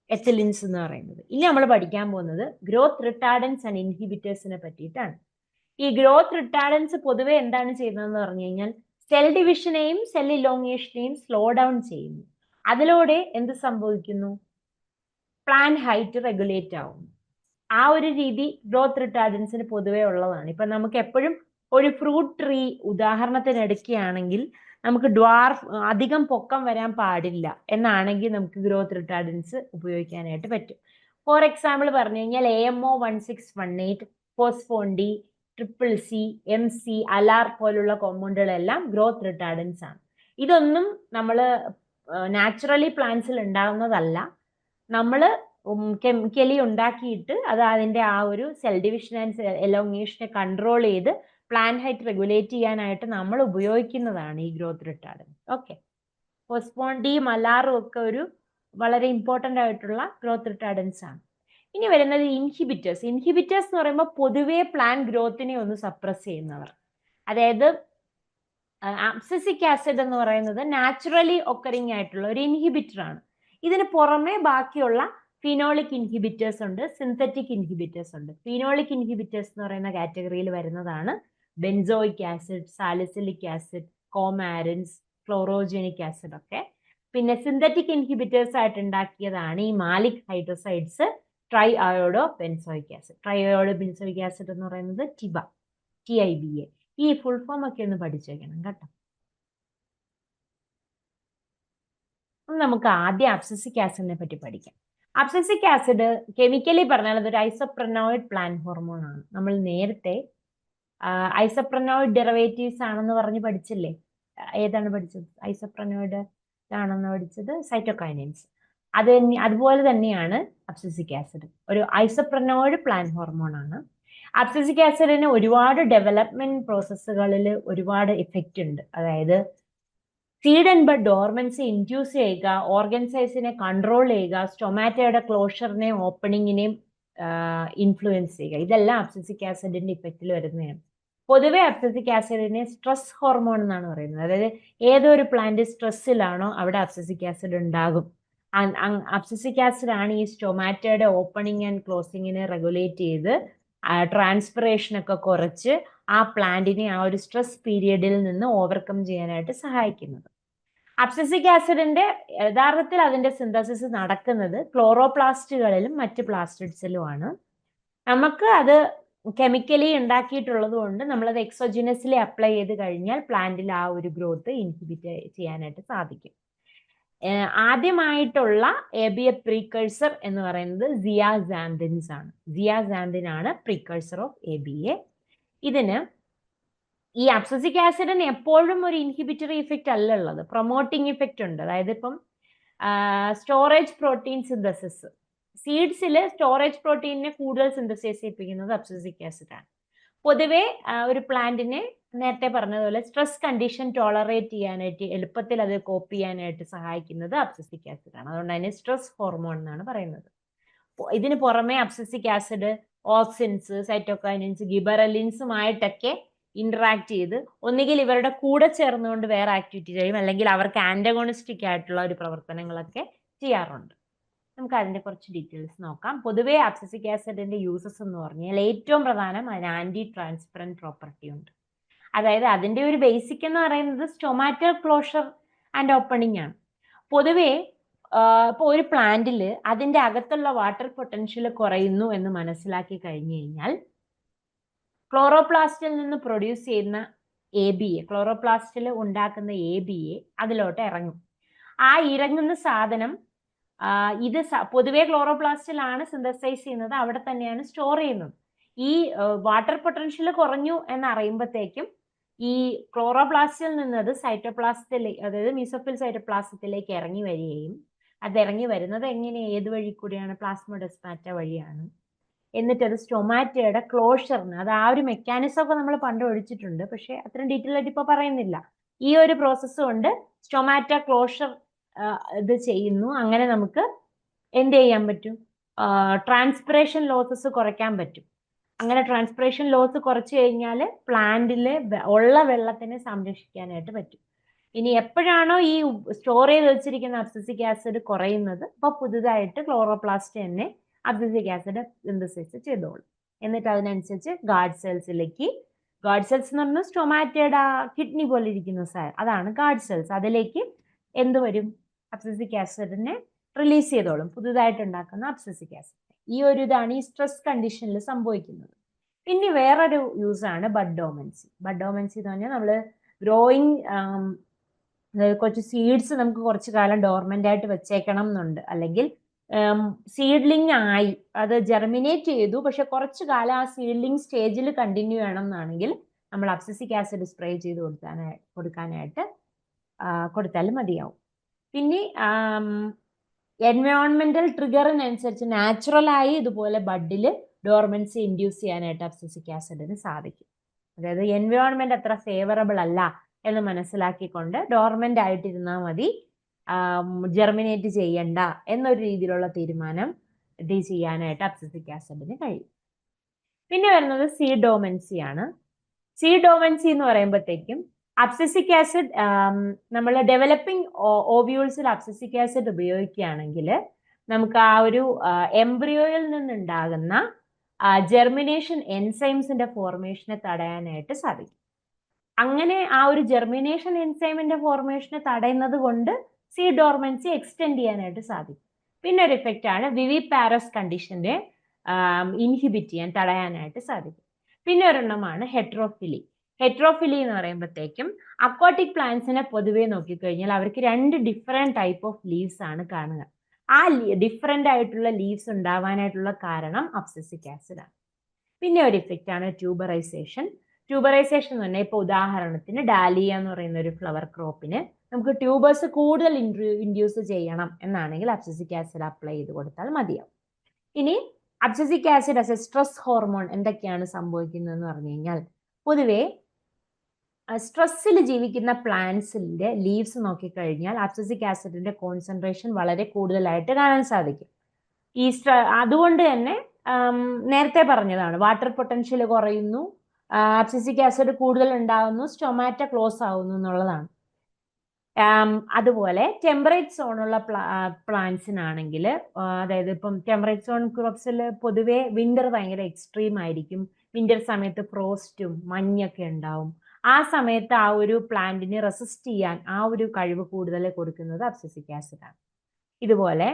എത്തിലിൻസ് എന്ന് പറയുന്നത്. ഇനി നമ്മൾ പഠിക്കാൻ പോകുന്നത് ഗ്രോത്ത് റിട്ടാർഡൻസ് ആൻഡ് ഇൻഹിബിറ്റേഴ്സിനെ പറ്റിയിട്ടാണ്. ഈ ഗ്രോത്ത് റിട്ടാർഡൻസ് പൊതുവെ എന്താണ് ചെയ്യുന്നതെന്ന് പറഞ്ഞു കഴിഞ്ഞാൽ സെൽ ഡിവിഷനെയും സെൽ ഇലോങ്ങേഷനെയും സ്ലോ ഡൗൺ ചെയ്യുന്നു. അതിലൂടെ എന്ത് സംഭവിക്കുന്നു? പ്ലാന്റ് ഹൈറ്റ് റെഗുലേറ്റ് ആവും. ആ ഒരു രീതി ഗ്രോത്ത് റിട്ടാർഡൻസിന് പൊതുവെ ഉള്ളതാണ്. ഇപ്പൊ നമുക്ക് എപ്പോഴും ഒരു ഫ്രൂട്ട് ട്രീ ഉദാഹരണത്തിന് എടുക്കുകയാണെങ്കിൽ നമുക്ക് അധികം പൊക്കം വരാൻ പാടില്ല എന്നാണെങ്കിൽ നമുക്ക് ഗ്രോത്ത് റിട്ടാർഡൻസ് ഉപയോഗിക്കാനായിട്ട് പറ്റും. ഫോർ എക്സാമ്പിൾ പറഞ്ഞു കഴിഞ്ഞാൽ AMO 1618, ഫോസ്ഫോണ്ടി, CCC, MC, അലാർ പോലുള്ള കോമ്പൗണ്ടുകളെല്ലാം ഗ്രോത്ത് റിട്ടാർഡൻസ് ആണ്. ഇതൊന്നും നമ്മൾ നാച്ചുറലി പ്ലാന്റ്സിൽ ഉണ്ടാകുന്നതല്ല. നമ്മൾ കെമിക്കലി ഉണ്ടാക്കിയിട്ട് അത് അതിന്റെ ആ ഒരു സെൽ ഡിവിഷൻ ആൻഡ് എലോങ്ങേഷനെ കൺട്രോൾ ചെയ്ത് പ്ലാന്റ് ഹൈറ്റ് റെഗുലേറ്റ് ചെയ്യാനായിട്ട് നമ്മൾ ഉപയോഗിക്കുന്നതാണ് ഈ ഗ്രോത്ത് റിട്ടാർഡൻസ്. ഓക്കെ. ഫോസ്ഫോണ്ടിയും അലാറും ഒക്കെ ഒരു വളരെ ഇമ്പോർട്ടൻ്റ് ആയിട്ടുള്ള ഗ്രോത്ത് റിട്ടാർഡൻസ് ആണ്. ഇനി വരുന്നത് ഇൻഹിബിറ്റേഴ്സ്. ഇൻഹിബിറ്റേഴ്സ് എന്ന് പറയുമ്പോൾ പൊതുവെ പ്ലാന്റ് ഗ്രോത്തിനെ ഒന്ന് സപ്രസ് ചെയ്യുന്നവർ. അതായത് അബ്സിസിക് ആസിഡ് എന്ന് പറയുന്നത് നാച്ചുറലി ഒക്കറിങ് ആയിട്ടുള്ള ഒരു ഇൻഹിബിറ്റർ ആണ്. ഇതിന് പുറമെ ബാക്കിയുള്ള ഫിനോളിക് ഇൻഹിബിറ്റേഴ്സ് ഉണ്ട്, സിന്തറ്റിക് ഇൻഹിബിറ്റേഴ്സ് ഉണ്ട്. ഫിനോളിക് ഇൻഹിബിറ്റേഴ്സ് എന്ന് പറയുന്ന കാറ്റഗറിയിൽ വരുന്നതാണ് benzoic acid, salicylic acid, coumarins, chlorogenic acid ഒക്കെ. പിന്നെ സിന്തറ്റിക് ഇൻഹിബിറ്റേഴ്സ് ആയിട്ട് ഉണ്ടാക്കിയതാണ് ഈ maleic hydrazides, tri iodo benzoic acid. Tri iodo benzoic acid എന്ന് പറയുന്നത് TIBA. ഈ ഫുൾ ഫോം ഒക്കെ ഒന്ന് പഠിച്ചു വെക്കണം കേട്ടോ. നമുക്ക് ആദ്യം അബ്സിസിക് ആസിഡിനെ പറ്റി പഠിക്കാം. അബ്സിസിക് ആസിഡ് കെമിക്കലി പറഞ്ഞാൽ അതൊരു ഐസോപ്രനോയിഡ് പ്ലാന്റ് ഹോർമോൺ ആണ്. നമ്മൾ നേരത്തെ ഐസോപ്രനോയിഡ് ഡെറിവേറ്റീവ്സ് ആണെന്ന് പറഞ്ഞ് പഠിച്ചില്ലേ? ഏതാണ് പഠിച്ചത്? ഐസോപ്രനോയിഡ് ആണെന്ന് പഠിച്ചത് സൈറ്റോകൈനിൻസ്. അതുപോലെ തന്നെയാണ് അബ്സിസിക് ആസിഡ്, ഒരു ഐസോപ്രനോയിഡ് പ്ലാന്റ് ഹോർമോൺ ആണ്. അബ്സിസിക് ആസിഡിന് ഒരുപാട് ഡെവലപ്മെന്റ് പ്രോസസ്സുകളിൽ ഒരുപാട് എഫക്റ്റ് ഉണ്ട്. അതായത് seed and bud dormancy induce ചെയ്യുക, ഓർഗൻ സൈസിനെ കൺട്രോൾ ചെയ്യുക, സ്റ്റൊമാറ്റോയുടെ ക്ലോഷറിനെയും ഓപ്പണിങ്ങിനെയും ഇൻഫ്ലുവൻസ് ചെയ്യുക. ഇതെല്ലാം അബ്സിസിക് ആസിഡിന്റെ ഇഫക്റ്റിൽ വരുന്നതാണ്. പൊതുവെ അബ്സിസിക് ആസിഡിനെ സ്ട്രെസ് ഹോർമോൺ എന്നാണ് പറയുന്നത്. അതായത് ഏതൊരു പ്ലാന്റ് സ്ട്രെസ്സിലാണോ അവിടെ അബ്സിസിക് ആസിഡ് ഉണ്ടാകും. അബ്സിസിക് ആസിഡ് ആണ് ഈ സ്റ്റൊമാറ്റോയുടെ ഓപ്പണിംഗ് ആൻഡ് ക്ലോസിങ്ങിനെ റെഗുലേറ്റ് ചെയ്ത് ട്രാൻസ്പിറേഷൻ ഒക്കെ കുറച്ച് ആ പ്ലാന്റിനെ ആ ഒരു സ്ട്രെസ് പീരിയഡിൽ നിന്ന് ഓവർകം ചെയ്യാനായിട്ട് സഹായിക്കുന്നത്. അബ്സിസിക് ആസിഡിന്റെ യഥാർത്ഥത്തിൽ അതിന്റെ സിന്തസിസ് നടക്കുന്നത് ക്ലോറോപ്ലാസ്റ്റുകളിലും മറ്റ് പ്ലാസ്റ്റിഡ്സിലുമാണ്. നമുക്ക് അത് കെമിക്കലി ഉണ്ടാക്കിയിട്ടുള്ളത് കൊണ്ട് നമ്മളത് എക്സോജിനസ്ലി അപ്ലൈ ചെയ്ത് കഴിഞ്ഞാൽ പ്ലാന്റിൽ ആ ഒരു ഗ്രോത്ത് ഇൻഹിബിറ്റ് ചെയ്യാനായിട്ട് സാധിക്കും. ആദ്യമായിട്ടുള്ള ABA പ്രീകഴ്സർ എന്ന് പറയുന്നത് സിയാസാന്തിൻസ് ആണ്. സിയാസാന്തിൻ ആണ് പ്രീകഴ്സർ ഓഫ് ABA. ഇതിന് ഈ അബ്സസിക് ആസിഡിന് എപ്പോഴും ഒരു ഇൻഹിബിറ്ററി ഇഫക്റ്റ് അല്ല ഉള്ളത്, പ്രൊമോട്ടിംഗ് ഇഫക്റ്റ് ഉണ്ട്. അതായത് ഇപ്പം സ്റ്റോറേജ് പ്രോട്ടീൻ സിന്തസിസ്, സീഡ്സിൽ സ്റ്റോറേജ് പ്രോട്ടീനിനെ കൂടുതൽ സിന്തസൈസ് ചെയ്യിപ്പിക്കുന്നത് അബ്സസിക് ആസിഡ് ആണ്. പൊതുവെ ഒരു പ്ലാന്റിനെ നേരത്തെ പറഞ്ഞതുപോലെ സ്ട്രെസ് കണ്ടീഷൻ ടോളറേറ്റ് ചെയ്യാനായിട്ട്, എളുപ്പത്തിൽ അത് കോപ്പ് ചെയ്യാനായിട്ട് സഹായിക്കുന്നത് അബ്സസിക് ആസിഡ് ആണ്. അതുകൊണ്ട് അതിനെ സ്ട്രെസ് ഹോർമോൺ എന്നാണ് പറയുന്നത്. ഇതിന് പുറമെ abscisic acid auxins, cytokinins, ഗിബറലിൻസുമായിട്ടൊക്കെ interact ചെയ്ത് ഒന്നുകിൽ ഇവരുടെ കൂടെ ചേർന്നുകൊണ്ട് വേറെ ആക്ടിവിറ്റി ചെയ്യും, അല്ലെങ്കിൽ അവർക്ക് ആന്റഗോണിസ്റ്റിക് ആയിട്ടുള്ള ഒരു പ്രവർത്തനങ്ങളൊക്കെ ചെയ്യാറുണ്ട്. നമുക്ക് അതിന്റെ കുറച്ച് ഡീറ്റെയിൽസ് നോക്കാം. പൊതുവെ അബ്സസിക് ആസിഡിന്റെ യൂസസ് എന്ന് പറഞ്ഞാൽ ഏറ്റവും പ്രധാനം അതിന് ആന്റി ട്രാൻസ്പെറന്റ് പ്രോപ്പർട്ടി ഉണ്ട്. അതായത് അതിന്റെ ഒരു ബേസിക് എന്ന് പറയുന്നത് സ്റ്റൊമാറ്റൽ ക്ലോഷർ ആൻഡ് ഓപ്പണിംഗ് ആണ്. പൊതുവെ ഇപ്പോൾ ഒരു പ്ലാന്റിൽ അതിന്റെ അകത്തുള്ള വാട്ടർ പൊട്ടൻഷ്യൽ കുറയുന്നു എന്ന് മനസ്സിലാക്കി കഴിഞ്ഞു കഴിഞ്ഞാൽ ക്ലോറോപ്ലാസ്റ്റിൽ നിന്ന് പ്രൊഡ്യൂസ് ചെയ്യുന്ന ABA, ക്ലോറോപ്ലാസ്റ്റിൽ ഉണ്ടാക്കുന്ന ABA അതിലോട്ട് ഇറങ്ങും. ആ ഇറങ്ങുന്ന സാധനം ഇത് പൊതുവെ ക്ലോറോപ്ലാസ്റ്റിലാണ് സിന്തസൈസ് ചെയ്യുന്നത്, അവിടെ തന്നെയാണ് സ്റ്റോർ ചെയ്യുന്നത്. ഈ വാട്ടർ പൊട്ടൻഷ്യൽ കുറഞ്ഞു എന്നറിയുമ്പോഴത്തേക്കും ഈ ക്ലോറോപ്ലാസ്റ്റിൽ നിന്ന് അത് സൈറ്റോപ്ലാസത്തിലേക്ക്, അതായത് മീസോഫിൽ സൈറ്റോപ്ലാസത്തിലേക്ക് ഇറങ്ങി വരികയും അത് ഇറങ്ങി വരുന്നത് എങ്ങനെ, ഏത് വഴി കൂടിയാണ്? പ്ലാസ്മോഡെസ്മാറ്റ വഴിയാണ്. എന്നിട്ട് അത് സ്റ്റൊമാറ്റയുടെ ക്ലോഷറിന്, അത് ആ ഒരു മെക്കാനിസം ഒക്കെ നമ്മൾ പണ്ട് ഒഴിച്ചിട്ടുണ്ട്, പക്ഷെ അത്രയും ഡീറ്റെയിൽ ആയിട്ട് ഇപ്പൊ പറയുന്നില്ല. ഈ ഒരു പ്രോസസ്സ് കൊണ്ട് സ്റ്റൊമാറ്റ ക്ലോഷർ ഇത് ചെയ്യുന്നു. അങ്ങനെ നമുക്ക് എന്ത് ചെയ്യാൻ പറ്റും? ട്രാൻസ്പിറേഷൻ ലോസസ് കുറയ്ക്കാൻ പറ്റും. അങ്ങനെ ട്രാൻസ്പിറേഷൻ ലോസ് കുറച്ച് കഴിഞ്ഞാൽ പ്ലാന്റിൽ ഉള്ള വെള്ളത്തിനെ സംരക്ഷിക്കാനായിട്ട് പറ്റും. ഇനി എപ്പോഴാണോ ഈ സ്റ്റോർ ചെയ്ത് വെച്ചിരിക്കുന്ന അബ്സസിക് ആസിഡ് കുറയുന്നത്, അപ്പോൾ പുതുതായിട്ട് ക്ലോറോപ്ലാസ്റ്റ് തന്നെ അബ്സസിക് ആസിഡ് സിന്തസൈസ് ചെയ്തോളും. എന്നിട്ട് അതിനനുസരിച്ച് ഗാർഡ് സെൽസിലേക്ക്, ഗാർഡ് സെൽസ് എന്ന് പറഞ്ഞാൽ സ്റ്റൊമാറ്റയുടെ കിഡ്നി പോലെ ഇരിക്കുന്ന സാർ, അതാണ് ഗാർഡ് സെൽസ്. അതിലേക്ക് എന്ത് വരും? അബ്സസിക് ആസിഡിനെ റിലീസ് ചെയ്തോളും, പുതുതായിട്ട് ഉണ്ടാക്കുന്ന അബ്സസിക് ആസിഡ്. ഈ ഒരു ഇതാണ് ഈ സ്ട്രെസ് കണ്ടീഷനിൽ സംഭവിക്കുന്നത്. പിന്നെ വേറൊരു യൂസ് ആണ് ബഡ്ഡോമൻസി. ബഡ്ഡോമൻസി എന്ന് പറഞ്ഞാൽ നമ്മൾ ഗ്രോയിങ്, കുറച്ച് സീഡ്സ് നമുക്ക് കുറച്ച് കാലം ഡോർമെന്റ് ആയിട്ട് വെച്ചേക്കണം എന്നുണ്ട്, അല്ലെങ്കിൽ സീഡ്ലിംഗ് ആയി അത് ജെർമിനേറ്റ് ചെയ്തു, പക്ഷെ കുറച്ച് കാലം ആ സീഡ്ലിംഗ് സ്റ്റേജിൽ കണ്ടിന്യൂ ചെയ്യണം എന്നാണെങ്കിൽ നമ്മൾ അബ്സസിക് ആസിഡ് സ്പ്രേ ചെയ്ത് കൊടുക്കാനായിട്ട് കൊടുത്താലും മതിയാവും. പിന്നെ എൻവയോൺമെന്റൽ ട്രിഗറിനനുസരിച്ച് നാച്ചുറലായി ഇതുപോലെ ബഡിൽ ഡോർമൻസി ഇൻഡ്യൂസ് ചെയ്യാനായിട്ട് അബ്സസിക് ആസിഡിന് സാധിക്കും. അതായത് എൻവയോൺമെന്റ് അത്ര ഫേവറബിൾ അല്ല എന്ന് മനസ്സിലാക്കിക്കൊണ്ട് ഡോർമെന്റ് ആയിട്ടിരുന്നാൽ മതി, ജെർമിനേറ്റ് ചെയ്യണ്ട എന്നൊരു രീതിയിലുള്ള തീരുമാനം ഇത് ചെയ്യാനായിട്ട് അബ്സസിക് ആസിഡിന് കഴിയും. പിന്നെ വരുന്നത് സീഡോമൻസി ആണ്. സീഡോമൻസി എന്ന് പറയുമ്പോഴത്തേക്കും അബ്സസിക് ആസിഡ്, നമ്മൾ ഡെവലപ്പിംഗ് ഓവ്യൂൾസിൽ അബ്സസിക് ആസിഡ് ഉപയോഗിക്കുകയാണെങ്കിൽ നമുക്ക് ആ ഒരു എംബ്രിയോയിൽ നിന്നുണ്ടാകുന്ന ജെർമിനേഷൻ എൻസൈംസിന്റെ ഫോർമേഷനെ തടയാനായിട്ട് സാധിക്കും. അങ്ങനെ ആ ഒരു ജെർമിനേഷൻ എൻസൈമിന്റെ ഫോർമേഷനെ തടയുന്നത് കൊണ്ട് സീഡോർമൻസി എക്സ്റ്റെൻഡ് ചെയ്യാനായിട്ട് സാധിക്കും. പിന്നെ ഒരു ഇഫക്റ്റ് ആണ് വിവിപാരസ് കണ്ടീഷനെ ഇൻഹിബിറ്റ് ചെയ്യാൻ, തടയാനായിട്ട് സാധിക്കും. പിന്നെ ഒരെണ്ണമാണ് ഹെട്രോഫിലി. ഹെട്രോഫിലി എന്ന് പറയുമ്പോഴത്തേക്കും അക്വാട്ടിക് പ്ലാന്റ്സിനെ പൊതുവെ നോക്കിക്കഴിഞ്ഞാൽ അവർക്ക് 2 ഡിഫറെന്റ് ടൈപ്പ് ഓഫ് ലീവ്സ് ആണ് കാണുക. ആ ഡിഫറെന്റ് ആയിട്ടുള്ള ലീവ്സ് ഉണ്ടാവാനായിട്ടുള്ള കാരണം അബ്സസിക് ആസിഡ് ആണ്. പിന്നെ ഒരു ഇഫക്റ്റ് ആണ് ട്യൂബറൈസേഷൻ. ട്യൂബറൈസേഷൻ എന്ന് പറഞ്ഞാൽ ഇപ്പോൾ ഉദാഹരണത്തിന് ഡാലിയ എന്ന് പറയുന്ന ഒരു ഫ്ലവർ ക്രോപ്പിന് നമുക്ക് ട്യൂബേഴ്സ് കൂടുതൽ ഇൻഡ്യൂസ് ചെയ്യണം എന്നാണെങ്കിൽ അബ്സസിക് ആസിഡ് അപ്ലൈ ചെയ്ത് കൊടുത്താൽ മതിയാവും. ഇനി abscisic acid as A stress hormone എന്തൊക്കെയാണ് സംഭവിക്കുന്നതെന്ന് പറഞ്ഞു കഴിഞ്ഞാൽ, പൊതുവെ സ്ട്രെസ്സിൽ ജീവിക്കുന്ന പ്ലാന്റ്സിന്റെ ലീവ്സ് നോക്കിക്കഴിഞ്ഞാൽ അബ്സസിക് ആസിഡിന്റെ കോൺസെൻട്രേഷൻ വളരെ കൂടുതലായിട്ട് കാണാൻ സാധിക്കും. അതുകൊണ്ട് തന്നെ നേരത്തെ പറഞ്ഞതാണ്, വാട്ടർ പൊട്ടൻഷ്യൽ കുറയുന്നു, അബ്സസിക് ആസിഡ് കൂടുതൽ ഉണ്ടാകുന്നു, സ്റ്റൊമാറ്റ ക്ലോസ് ആവുന്നു എന്നുള്ളതാണ്. അതുപോലെ ടെമ്പറേറ്റ് സോണുള്ള പ്ലാന്റ്സിനാണെങ്കിൽ, അതായത് ഇപ്പം ടെമ്പറേറ്റ് സോൺ ക്രോപ്സിൽ പൊതുവെ വിന്റർ ഭയങ്കര എക്സ്ട്രീം ആയിരിക്കും. വിന്റർ സമയത്ത് ഫ്രോസ്റ്റും മഞ്ഞൊക്കെ ഉണ്ടാവും. ആ സമയത്ത് ആ ഒരു പ്ലാന്റിനെ റെസിസ്റ്റ് ചെയ്യാൻ ആ ഒരു കഴിവ് കൂടുതൽ കൊടുക്കുന്നത് അബ്സസിക് ആസിഡ് ആണ്. ഇതുപോലെ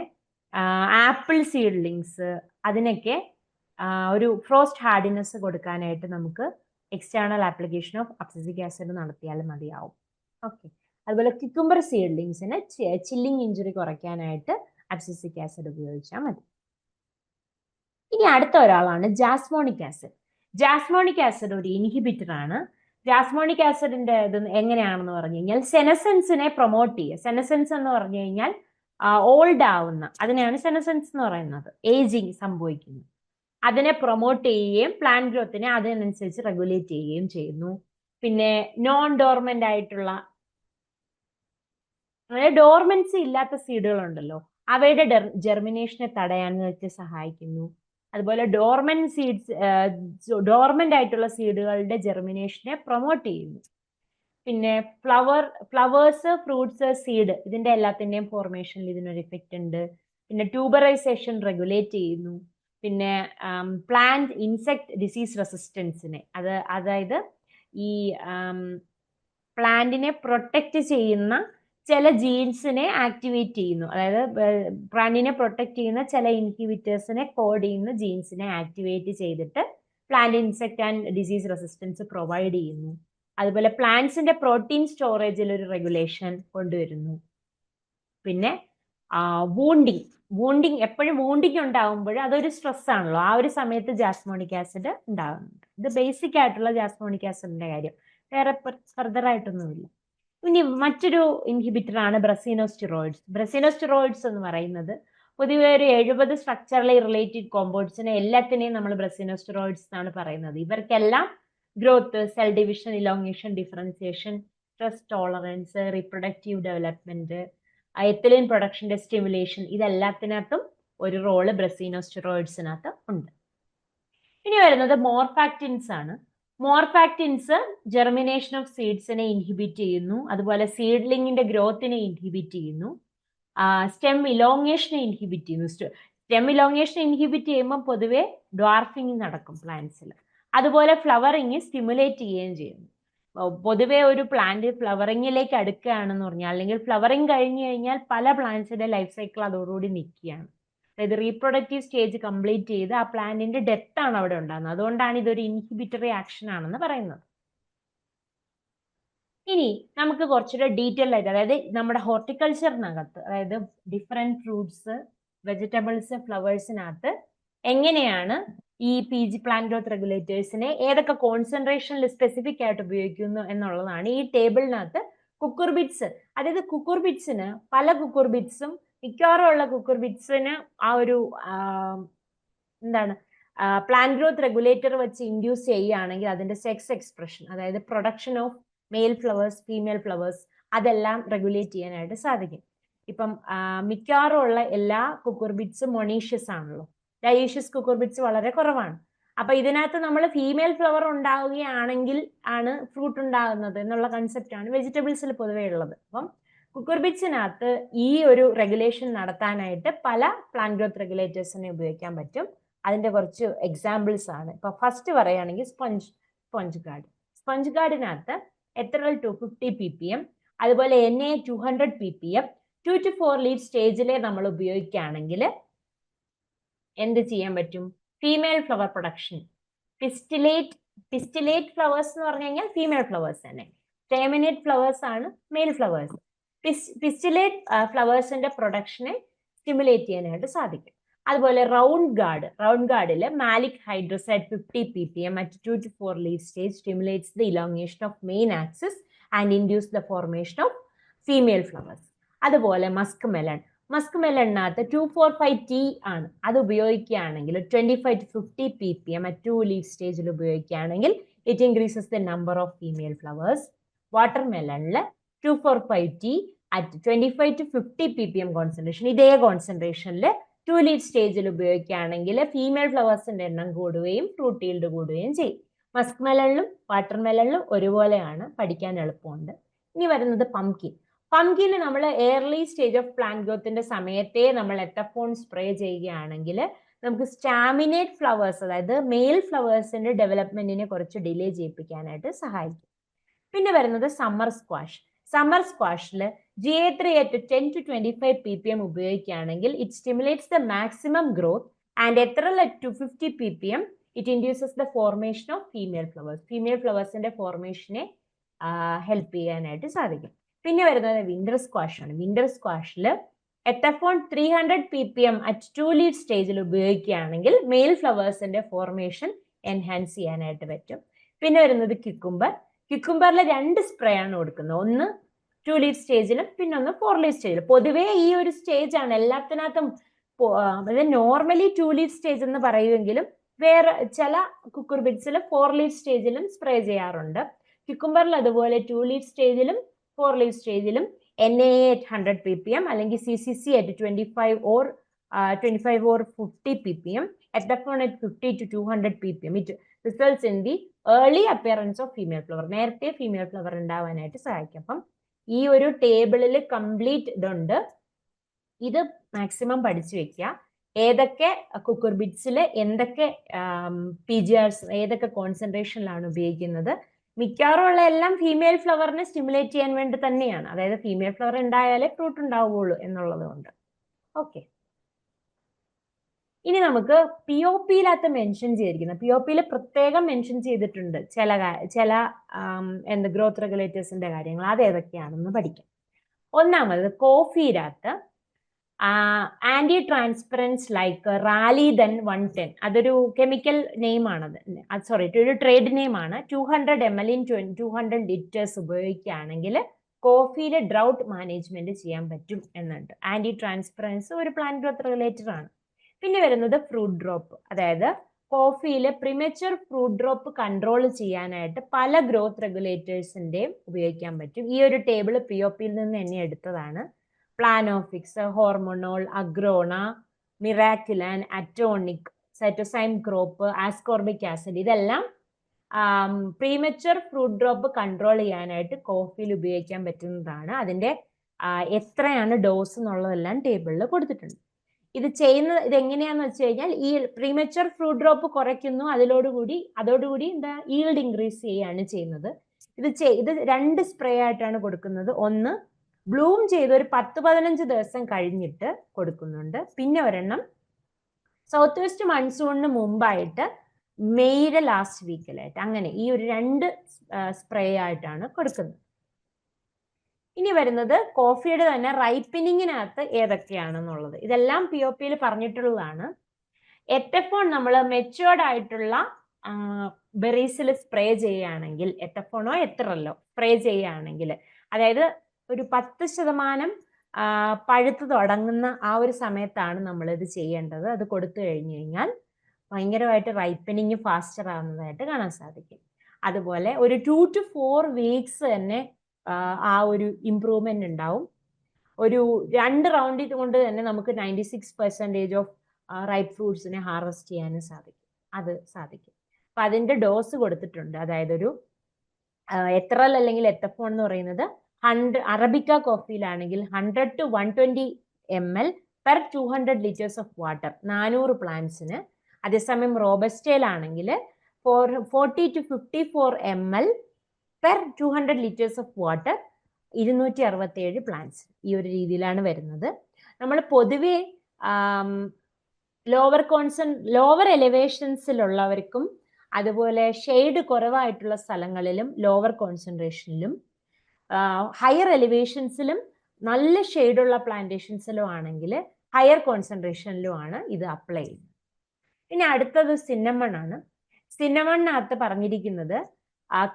ആപ്പിൾ സീഡ്ലിങ്സ്, അതിനൊക്കെ ഒരു ഫ്രോസ്റ്റ് ഹാർഡിനെസ് കൊടുക്കാനായിട്ട് നമുക്ക് external application of abscisic acid നടത്തിയാൽ മതിയാവും. ഓക്കെ, അതുപോലെ ക്യുക്കുംബർ സീഡ്ലിങ്സിന് ചില്ലിങ് ഇഞ്ചുറി കുറയ്ക്കാനായിട്ട് അബ്സിസിക് ആസിഡ് ഉപയോഗിച്ചാൽ മതി. ഇനി അടുത്ത ഒരാളാണ് ജാസ്മോണിക് ആസിഡ്. ജാസ്മോണിക് ആസിഡ് ഒരു ഇൻഹിബിറ്റർ ആണ്. ജാസ്മോണിക് ആസിഡിന്റെ ഇത് എങ്ങനെയാണെന്ന് പറഞ്ഞു കഴിഞ്ഞാൽ സെനസെൻസിനെ പ്രൊമോട്ട് ചെയ്യുക. സെനസെൻസ് എന്ന് പറഞ്ഞു കഴിഞ്ഞാൽ ഓൾഡ് ആവുന്ന, അതിനെയാണ് സെനസെൻസ് എന്ന് പറയുന്നത്, ഏജിങ് സംഭവിക്കുന്നു. അതിനെ പ്രൊമോട്ട് ചെയ്യുകയും പ്ലാന്റ് ഗ്രോത്തിനെ അതിനനുസരിച്ച് റെഗുലേറ്റ് ചെയ്യുകയും ചെയ്യുന്നു. പിന്നെ നോൺ ഡോർമെന്റ് ആയിട്ടുള്ള, അതായത് ഡോർമെൻസി ഇല്ലാത്ത സീഡുകൾ ഉണ്ടല്ലോ, അവയുടെ ജെർമിനേഷനെ തടയാനായിട്ട് സഹായിക്കുന്നു. അതുപോലെ ഡോർമെന്റ് ആയിട്ടുള്ള സീഡുകളുടെ ജെർമിനേഷനെ പ്രൊമോട്ട് ചെയ്യുന്നു. പിന്നെ ഫ്ലവേഴ്സ്, ഫ്രൂട്ട്സ്, സീഡ്, ഇതിന്റെ എല്ലാത്തിന്റെയും ഫോർമേഷനിൽ ഇതിനൊരു ഇഫക്റ്റ് ഉണ്ട്. പിന്നെ ട്യൂബറൈസേഷൻ റെഗുലേറ്റ് ചെയ്യുന്നു. പിന്നെ പ്ലാന്റ് ഇൻസെക്ട് ഡിസീസ് റെസിസ്റ്റൻസിനെ, അതായത് ഈ പ്ലാന്റിനെ പ്രൊട്ടക്റ്റ് ചെയ്യുന്ന ചില ജീൻസിനെ ആക്ടിവേറ്റ് ചെയ്യുന്നു. അതായത് പ്ലാന്റിനെ പ്രൊട്ടക്ട് ചെയ്യുന്ന ചില ഇൻഹിബിറ്റേഴ്സിനെ കോഡ് ചെയ്യുന്ന ജീൻസിനെ ആക്ടിവേറ്റ് ചെയ്തിട്ട് plant insect and disease resistance provide ചെയ്യുന്നു. അതുപോലെ പ്ലാന്റ്സിന്റെ പ്രോട്ടീൻ സ്റ്റോറേജിൽ ഒരു റെഗുലേഷൻ കൊണ്ടുവരുന്നു. പിന്നെ വൂണ്ടിങ് എപ്പോഴും വൂണ്ടിങ് ഉണ്ടാകുമ്പോൾ അതൊരു സ്ട്രെസ് ആണല്ലോ, ആ ഒരു സമയത്ത് ജാസ്മോണിക് ആസിഡ് ഉണ്ടാകുന്നുണ്ട്. ഇത് ബേസിക് ആയിട്ടുള്ള ജാസ്മോണിക് ആസിഡിന്റെ കാര്യം, വേറെ ഫർദർ ആയിട്ടൊന്നുമില്ല. ഇനി മറ്റൊരു ഇൻഹിബിറ്റർ ആണ് ബ്രസീനോസ്റ്റിറോയിഡ്സ്. ബ്രസീനോസ്റ്റിറോയിഡ്സ് എന്ന് പറയുന്നത് പൊതുവെ ഒരു 70 സ്ട്രക്ചറലി റിലേറ്റഡ് കോമ്പൗണ്ട്സിനെ എല്ലാത്തിനെയും നമ്മൾ ബ്രസീനോസ്റ്റിറോയിഡ്സ് എന്നാണ് പറയുന്നത്. ഇവർക്കെല്ലാം growth, cell division, elongation, differentiation, stress tolerance, reproductive development, ethylene പ്രൊഡക്ഷന്റെ സ്റ്റിമുലേഷൻ, ഇതെല്ലാത്തിനകത്തും ഒരു റോള് ബ്രസീനോസ്റ്റിറോയിഡ്സിനകത്ത് ഉണ്ട്. ഇനി വരുന്നത് മോർഫാക്റ്റിൻസ് ആണ്. മോർഫാക്റ്റിൻസ് ജെർമിനേഷൻ ഓഫ് സീഡ്സിനെ ഇൻഹിബിറ്റ് ചെയ്യുന്നു. അതുപോലെ സീഡ്ലിങ്ങിന്റെ ഗ്രോത്തിനെ ഇൻഹിബിറ്റ് ചെയ്യുന്നു. സ്റ്റെം ഇലോങ്ങേഷനെ ഇൻഹിബിറ്റ് ചെയ്യുന്നു. സ്റ്റെം ഇലോങ്ങേഷൻ ഇൻഹിബിറ്റ് ചെയ്യുമ്പോൾ പൊതുവെ ഡ്വാർഫിങ് നടക്കും പ്ലാന്റ്സിൽ. അതുപോലെ ഫ്ലവറിങ് സ്റ്റിമുലേറ്റ് ചെയ്യുകയും ചെയ്യുന്നു. പൊതുവെ ഒരു പ്ലാന്റ് ഫ്ലവറിങ്ങിലേക്ക് അടുക്കുകയാണെന്ന് പറഞ്ഞാൽ, അല്ലെങ്കിൽ ഫ്ലവറിങ് കഴിഞ്ഞു കഴിഞ്ഞാൽ പല പ്ലാന്റ്സിന്റെ ലൈഫ് സൈക്കിൾ അതോടുകൂടി നിൽക്കുകയാണ്. അതായത് റീപ്രൊഡക്റ്റീവ് സ്റ്റേജ് കംപ്ലീറ്റ് ചെയ്ത് ആ പ്ലാന്റിന്റെ ഡെത്ത് ആണ് അവിടെ ഉണ്ടാകുന്നത്. അതുകൊണ്ടാണ് ഇതൊരു ഇൻഹിബിറ്ററി ആക്ഷൻ ആണെന്ന് പറയുന്നത്. ഇനി നമുക്ക് കുറച്ചുകൂടെ ഡീറ്റെയിൽ ആയിട്ട്, അതായത് നമ്മുടെ ഹോർട്ടിക്കൾച്ചറിനകത്ത്, അതായത് ഡിഫറെന്റ് ഫ്രൂട്ട്സ്, വെജിറ്റബിൾസ്, ഫ്ലവേഴ്സിനകത്ത് എങ്ങനെയാണ് ഈ PG പ്ലാന്റ് ഗ്രോത്ത് റെഗുലേറ്റേഴ്സിനെ ഏതൊക്കെ കോൺസെൻട്രേഷനിൽ സ്പെസിഫിക് ആയിട്ട് ഉപയോഗിക്കുന്നു എന്നുള്ളതാണ് ഈ ടേബിളിനകത്ത്. കുക്കുർബിറ്റ്സ്, അതായത് കുക്കുർബിറ്റ്സിന് പല കുക്കുർബിറ്റ്സും മിക്കവാറും ഉള്ള കുക്കുർബിറ്റ്സിന് ആ ഒരു എന്താണ് പ്ലാന്റ് ഗ്രോത്ത് റെഗുലേറ്റർ വെച്ച് ഇൻഡ്യൂസ് ചെയ്യുകയാണെങ്കിൽ അതിന്റെ സെക്സ് എക്സ്പ്രഷൻ, അതായത് production of male flowers, female flowers, അതെല്ലാം റെഗുലേറ്റ് ചെയ്യാനായിട്ട് സാധിക്കും. ഇപ്പം മിക്കവാറും ഉള്ള എല്ലാ കുക്കുർബിറ്റ്സും മൊണീഷ്യസ് ആണല്ലോ, ഡയേഷ്യസ് കുക്കുർബിറ്റ്സ് വളരെ കുറവാണ്. അപ്പൊ ഇതിനകത്ത് നമ്മൾ ഫീമെയിൽ ഫ്ലവർ ഉണ്ടാവുകയാണെങ്കിൽ ആണ് ഫ്രൂട്ട് ഉണ്ടാകുന്നത് എന്നുള്ള കൺസെപ്റ്റ് ആണ് വെജിറ്റബിൾസിൽ പൊതുവേ ഉള്ളത്. അപ്പം കുക്കുർബിറ്റ്സിനകത്ത് ഈ ഒരു റെഗുലേഷൻ നടത്താനായിട്ട് പല പ്ലാന്റ് ഗ്രോത്ത് റെഗുലേറ്റേഴ്സിനെ ഉപയോഗിക്കാൻ പറ്റും. അതിന്റെ കുറച്ച് എക്സാമ്പിൾസ് ആണ്. ഇപ്പൊ ഫസ്റ്റ് പറയുകയാണെങ്കിൽ സ്പോഞ്ച് ഗാർഡിനകത്ത് എത്രൽ 250 ppm, അതുപോലെ NA 200 ppm, 2 to 4 ലീഫ് സ്റ്റേജിലെ നമ്മൾ ഉപയോഗിക്കുകയാണെങ്കിൽ എന്ത് ചെയ്യാൻ പറ്റും? Female flower production, pistillate flowers എന്ന് പറഞ്ഞു കഴിഞ്ഞാൽ ഫീമെയിൽ ഫ്ലവേഴ്സ് തന്നെ, സ്റ്റേമിനേറ്റ് ഫ്ലവേഴ്സ് ആണ് മെയിൽ ഫ്ലവേഴ്സ്. പിസ്റ്റിലേറ്റ് ഫ്ലവേഴ്സിന്റെ പ്രൊഡക്ഷനെ സ്റ്റിമുലേറ്റ് ചെയ്യാനായിട്ട് സാധിക്കും. അതുപോലെ റൗണ്ട് ഗാർഡിൽ maleic hydrazide 50 ppm at 2 to 4 leaf stage stimulates the elongation of main axis and induce the formation of female flowers. അതുപോലെ മസ്ക് മെലണിനകത്ത് 245T ആണ്. അത് ഉപയോഗിക്കുകയാണെങ്കിൽ 25 to 50 ppm at 2 leaf സ്റ്റേജിൽ ഉപയോഗിക്കുകയാണെങ്കിൽ it increases the number of female flowers. വാട്ടർമെലണിൽ 245T at 25 to 50 ppm concentration, ഇതേ കോൺസെൻട്രേഷനിൽ 2 leaf സ്റ്റേജിൽ ഉപയോഗിക്കുകയാണെങ്കിൽ female ഫ്ലവേഴ്സിന്റെ എണ്ണം കൂടുകയും ഫ്രൂട്ട് ഈൽഡ് കൂടുകയും ചെയ്യും. മസ്ക് മെലണിലും വാട്ടർമെലണിലും ഒരുപോലെയാണ്, പഠിക്കാൻ എളുപ്പമുണ്ട്. ഇനി വരുന്നത് പംകിന് നമ്മൾ എയർലി സ്റ്റേജ് ഓഫ് പ്ലാന്റ് ഗ്രോത്തിന്റെ സമയത്തെ നമ്മൾ എത്തഫോൺ സ്പ്രേ ചെയ്യുകയാണെങ്കിൽ നമുക്ക് സ്റ്റാമിനേറ്റ് ഫ്ലവേഴ്സ്, അതായത് മെയിൽ ഫ്ലവേഴ്സിന്റെ ഡെവലപ്മെന്റിനെ കുറച്ച് ഡിലേ ചെയ്യിപ്പിക്കാനായിട്ട് സഹായിക്കും. പിന്നെ വരുന്നത് സമ്മർ സ്ക്വാഷിൽ GA3 at 10 to 25 ppm ഉപയോഗിക്കുകയാണെങ്കിൽ it stimulates the maximum growth and Ethrel at 250 ppm it induces the formation of female ഫ്ലവേഴ്സിന്റെ ഫോർമേഷനെ ഹെൽപ്പ് ചെയ്യാനായിട്ട് സാധിക്കും. പിന്നെ വരുന്നത് വിന്റർ സ്ക്വാഷ് ആണ്. വിന്റർ സ്ക്വാഷിൽ എത്തഫോൺ 300 ppm അറ്റ് 2 ലീഫ് സ്റ്റേജിൽ ഉപയോഗിക്കുകയാണെങ്കിൽ മെയിൽ ഫ്ലവേഴ്സിന്റെ ഫോർമേഷൻ എൻഹാൻസ് ചെയ്യാനായിട്ട് പറ്റും. പിന്നെ വരുന്നത് ക്യുക്കുംബർ. ക്യുക്കുംബറിൽ 2 സ്പ്രേ ആണ് കൊടുക്കുന്നത്. ഒന്ന് 2 ലീഫ് സ്റ്റേജിലും പിന്നെ ഒന്ന് 4 ലീഫ് സ്റ്റേജിലും. പൊതുവേ ഈ ഒരു സ്റ്റേജ് ആണ് എല്ലാത്തിനകത്തും. അതായത് നോർമലി 2 ലീഫ് സ്റ്റേജ് എന്ന് പറയുമെങ്കിലും വേറെ ചില കുക്കുർബിറ്റ്സിൽ 4 ലീഫ് സ്റ്റേജിലും സ്പ്രേ ചെയ്യാറുണ്ട്. ക്യുക്കുംബറിൽ അതുപോലെ 2 leaf സ്റ്റേജിലും 4 leaf സ്റ്റേജിലും NaA at 100 ppm അല്ലെങ്കിൽ CCC at 25 or 50 ppm, Ethaphone at 50 to 200 ppm. It results in the early appearance of female flower. നേരത്തെ ഫീമെയിൽ ഫ്ലവർ ഉണ്ടാവാനായിട്ട് സഹായിക്കും. അപ്പം ഈ ഒരു ടേബിളിൽ കംപ്ലീറ്റ് ഇതുണ്ട്. ഇത് മാക്സിമം പഠിച്ചു വെക്കുക. ഏതൊക്കെ കുക്കുർബിറ്റ്സിൽ എന്തൊക്കെ PGRs ഏതൊക്കെ കോൺസെൻട്രേഷനിലാണ് ഉപയോഗിക്കുന്നത്. മിക്കവാറും ഉള്ള എല്ലാം ഫീമെയിൽ ഫ്ലവറിനെ സ്റ്റിമുലേറ്റ് ചെയ്യാൻ വേണ്ടി തന്നെയാണ്. അതായത് ഫീമെയിൽ ഫ്ലവർ ഉണ്ടായാലേ ഫ്രൂട്ട് ഉണ്ടാവുകയുള്ളൂ എന്നുള്ളത് കൊണ്ട്. ഓക്കെ, ഇനി നമുക്ക് POPയിലകത്ത് മെൻഷൻ ചെയ്തിരിക്കുന്ന POPയിൽ പ്രത്യേകം മെൻഷൻ ചെയ്തിട്ടുണ്ട് ചില ഗ്രോത്ത് റെഗുലേറ്റേഴ്സിന്റെ കാര്യങ്ങൾ. അത് ഏതൊക്കെയാണെന്ന് പഠിക്കാം. ഒന്നാമത് കോഫിയിലകത്ത് ആന്റി ട്രാൻസ്പെറൻസ് ലൈക്ക് റാലിദൻ 110, അതൊരു കെമിക്കൽ നെയിം ആണത്. സോറി, ഒരു ട്രേഡ് നെയിം ആണ്. 200 ml in 200 liters ഉപയോഗിക്കുകയാണെങ്കിൽ കോഫിയിലെ ഡ്രൗട്ട് മാനേജ്മെന്റ് ചെയ്യാൻ പറ്റും എന്നുണ്ട്. ആന്റി ട്രാൻസ്പെറൻസ് ഒരു പ്ലാന്റ് ഗ്രോത്ത് റെഗുലേറ്റർ ആണ്. പിന്നെ വരുന്നത് ഫ്രൂട്ട് ഡ്രോപ്പ്. അതായത് കോഫിയിലെ പ്രിമച്വർ ഫ്രൂട്ട് ഡ്രോപ്പ് കൺട്രോൾ ചെയ്യാനായിട്ട് പല ഗ്രോത്ത് റെഗുലേറ്റേഴ്സിന്റെയും ഉപയോഗിക്കാൻ പറ്റും. ഈ ഒരു ടേബിൾ POPയിൽ നിന്ന് തന്നെ എടുത്തതാണ്. പ്ലാനോഫിക്സ്, ഹോർമോണോൾ, അഗ്രോണ, മിറാക്കുലാൻ, അറ്റോണിക്, സൈറ്റോസൈം ക്രോപ്പ്, ആസ്കോർബിക് ആസിഡ്, ഇതെല്ലാം പ്രീമച്വർ ഫ്രൂട്ട് ഡ്രോപ്പ് കൺട്രോൾ ചെയ്യാനായിട്ട് കോഫിയിൽ ഉപയോഗിക്കാൻ പറ്റുന്നതാണ്. അതിന്റെ എത്രയാണ് ഡോസ് എന്നുള്ളതെല്ലാം ടേബിളിൽ കൊടുത്തിട്ടുണ്ട്. ഇതെങ്ങനെയാന്ന് വെച്ച് കഴിഞ്ഞാൽ ഈ പ്രീമച്വർ ഫ്രൂട്ട് ഡ്രോപ്പ് കുറയ്ക്കുന്നു, അതോടുകൂടി എന്താ ഈൽഡ് ഇൻക്രീസ് ചെയ്യുകയാണ് ചെയ്യുന്നത്. ഇത് 2 സ്പ്രേ ആയിട്ടാണ് കൊടുക്കുന്നത്. ഒന്ന് ബ്ലൂം ചെയ്ത് ഒരു 10-15 ദിവസം കഴിഞ്ഞിട്ട് കൊടുക്കുന്നുണ്ട്. പിന്നെ ഒരെണ്ണം സൗത്ത് വെസ്റ്റ് മൺസൂണിന് മുമ്പായിട്ട് മെയ്യുടെ ലാസ്റ്റ് വീക്കിലായിട്ട്. അങ്ങനെ ഈ ഒരു 2 സ്പ്രേ ആയിട്ടാണ് കൊടുക്കുന്നത്. ഇനി വരുന്നത് കോഫിയുടെ തന്നെ റൈപ്പനിങ്ങിനകത്ത് ഏതൊക്കെയാണെന്നുള്ളത്. ഇതെല്ലാം POPയിൽ പറഞ്ഞിട്ടുള്ളതാണ്. എത്തഫോൺ നമ്മൾ മെച്ചുവേർഡ് ആയിട്ടുള്ള ബെറീസിൽ സ്പ്രേ ചെയ്യുകയാണെങ്കിൽ, എത്തഫോണോ എത്രല്ലോ സ്പ്രേ ചെയ്യുകയാണെങ്കിൽ, അതായത് ഒരു 10% പഴുത്ത് തുടങ്ങുന്ന ആ ഒരു സമയത്താണ് നമ്മളിത് ചെയ്യേണ്ടത്. അത് കൊടുത്തു കഴിഞ്ഞു കഴിഞ്ഞാൽ ഭയങ്കരമായിട്ട് റൈപ്പനിങ് ഫാസ്റ്റർ ആവുന്നതായിട്ട് കാണാൻ സാധിക്കും. അതുപോലെ ഒരു 2 to 4 weeks തന്നെ ആ ഒരു ഇംപ്രൂവ്മെന്റ് ഉണ്ടാവും. ഒരു 2 റൗണ്ടിൽ കൊണ്ട് തന്നെ നമുക്ക് 96% ഓഫ് റൈപ്പ് ഫ്രൂട്ട്സിനെ ഹാർവെസ്റ്റ് ചെയ്യാനും സാധിക്കും. അപ്പൊ അതിന്റെ ഡോസ് കൊടുത്തിട്ടുണ്ട്. അതായത് ഒരു എത്രൽ അല്ലെങ്കിൽ എത്തഫോൺ എന്ന് പറയുന്നത് arabica കോഫിയിലാണെങ്കിൽ 100 to 120 ml per 200 liters of water 400 പ്ലാന്റ്സിന്. അതേസമയം റോബസ്റ്റയിലാണെങ്കിൽ 40 to 54 ml per 200 liters of water 267 plants. ഈ ഒരു രീതിയിലാണ് വരുന്നത്. നമ്മൾ പൊതുവെ ലോവർ എലിവേഷൻസിലുള്ളവർക്കും അതുപോലെ ഷെയ്ഡ് കുറവായിട്ടുള്ള സ്ഥലങ്ങളിലും ലോവർ കോൺസെൻട്രേഷനിലും ഹയർ എലിവേഷൻസിലും നല്ല ഷെയ്ഡുള്ള പ്ലാന്റേഷൻസിലും ആണെങ്കിൽ ഹയർ കോൺസെൻട്രേഷനിലുമാണ് ഇത് അപ്ലൈ ചെയ്യുന്നത്. ഇനി അടുത്തത് സിന്നമൺ ആണ്. സിന്നമണിനകത്ത് പറഞ്ഞിരിക്കുന്നത്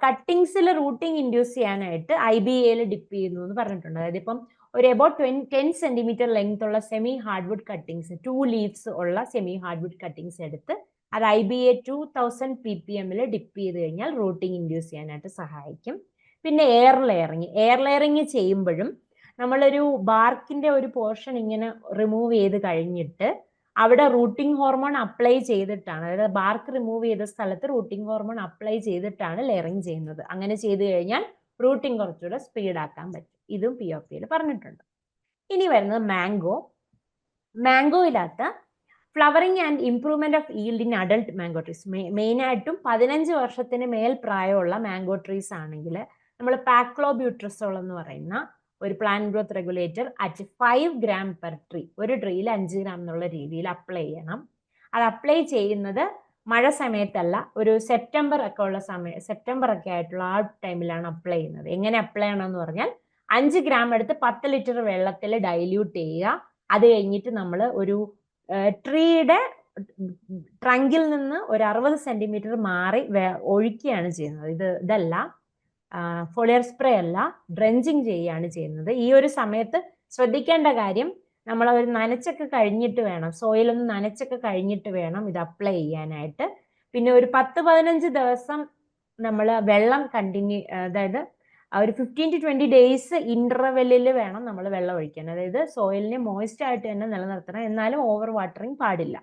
കട്ടിങ്സിൽ റൂട്ടിങ് ഇൻഡ്യൂസ് ചെയ്യാനായിട്ട് IBAയിൽ ഡിപ്പ് ചെയ്യുന്നു എന്ന് പറഞ്ഞിട്ടുണ്ട്. അതായത് ഇപ്പം ഒരു എബൌട്ട് 10 centimeter ലെങ്ത് ഉള്ള സെമി ഹാർഡ്വുഡ് കട്ടിങ്സ്, 2 ലീവ്സ് ഉള്ള സെമി ഹാർഡ്വുഡ് കട്ടിങ്സ് എടുത്ത് അത് IBA 2000 ppm ഡിപ്പ് ചെയ്ത് കഴിഞ്ഞാൽ റൂട്ടിങ് ഇൻഡ്യൂസ് ചെയ്യാനായിട്ട് സഹായിക്കും. പിന്നെ എയർ ലെയറിങ് ചെയ്യുമ്പോഴും നമ്മളൊരു ബാർക്കിന്റെ ഒരു പോർഷൻ ഇങ്ങനെ റിമൂവ് ചെയ്ത് കഴിഞ്ഞിട്ട് അവിടെ റൂട്ടിംഗ് ഹോർമോൺ അപ്ലൈ ചെയ്തിട്ടാണ്, അതായത് ബാർക്ക് റിമൂവ് ചെയ്ത സ്ഥലത്ത് റൂട്ടിംഗ് ഹോർമോൺ അപ്ലൈ ചെയ്തിട്ടാണ് ലെയറിങ് ചെയ്യുന്നത്. അങ്ങനെ ചെയ്തു കഴിഞ്ഞാൽ റൂട്ടിംഗ് കുറച്ചുകൂടെ സ്പീഡാക്കാൻ പറ്റും. ഇതും POPയിൽ പറഞ്ഞിട്ടുണ്ട്. ഇനി വരുന്നത് മാംഗോയിലകത്ത് flowering and improvement of yield in adult mango trees. മെയിനായിട്ടും 15 വർഷത്തിന് മേൽ പ്രായമുള്ള മാംഗോ ട്രീസ് ആണെങ്കിൽ നമ്മൾ പാക്ലോബ്യൂട്രസോൾ എന്ന് പറയുന്ന ഒരു plant growth regulator at 5 gram per tree, ഒരു ട്രീയിൽ 5 gram എന്നുള്ള രീതിയിൽ അപ്ലൈ ചെയ്യണം. അത് അപ്ലൈ ചെയ്യുന്നത് മഴ സമയത്തല്ല, ഒരു സെപ്റ്റംബർ ഒക്കെ ആയിട്ടുള്ള ആ ടൈമിലാണ് അപ്ലൈ ചെയ്യുന്നത്. എങ്ങനെ അപ്ലൈ ചെയ്യണമെന്ന് പറഞ്ഞാൽ 5 ഗ്രാം എടുത്ത് 10 ലിറ്റർ വെള്ളത്തിൽ ഡൈല്യൂട്ട് ചെയ്യുക. അത് കഴിഞ്ഞിട്ട് നമ്മൾ ഒരു ട്രീയുടെ ട്രങ്കിൽ നിന്ന് ഒരു 60 സെന്റിമീറ്റർ മാറി ഒഴിക്കുകയാണ് ചെയ്യുന്നത്. ഇതല്ല ഫോളിയർ സ്പ്രേ അല്ല, ഡ്രെഞ്ചിങ് ചെയ്യുകയാണ് ചെയ്യുന്നത്. ഈ ഒരു സമയത്ത് ശ്രദ്ധിക്കേണ്ട കാര്യം, നമ്മൾ ഒരു നനച്ചൊക്കെ കഴിഞ്ഞിട്ട് വേണം, സോയിലൊന്ന് നനച്ചൊക്കെ കഴിഞ്ഞിട്ട് വേണം ഇത് അപ്ലൈ ചെയ്യാനായിട്ട്. പിന്നെ ഒരു 10-15 ദിവസം നമ്മൾ വെള്ളം കണ്ടിന്യൂ, അതായത് ഒരു 15 to 20 ഡേയ്സ് ഇന്റർവെല്ലിൽ വേണം നമ്മൾ വെള്ളം ഒഴിക്കാൻ. അതായത് സോയിലിനെ മോയിസ്റ്റ് ആയിട്ട് തന്നെ നിലനിർത്തണം, എന്നാലും ഓവർ വാട്ടറിങ് പാടില്ല.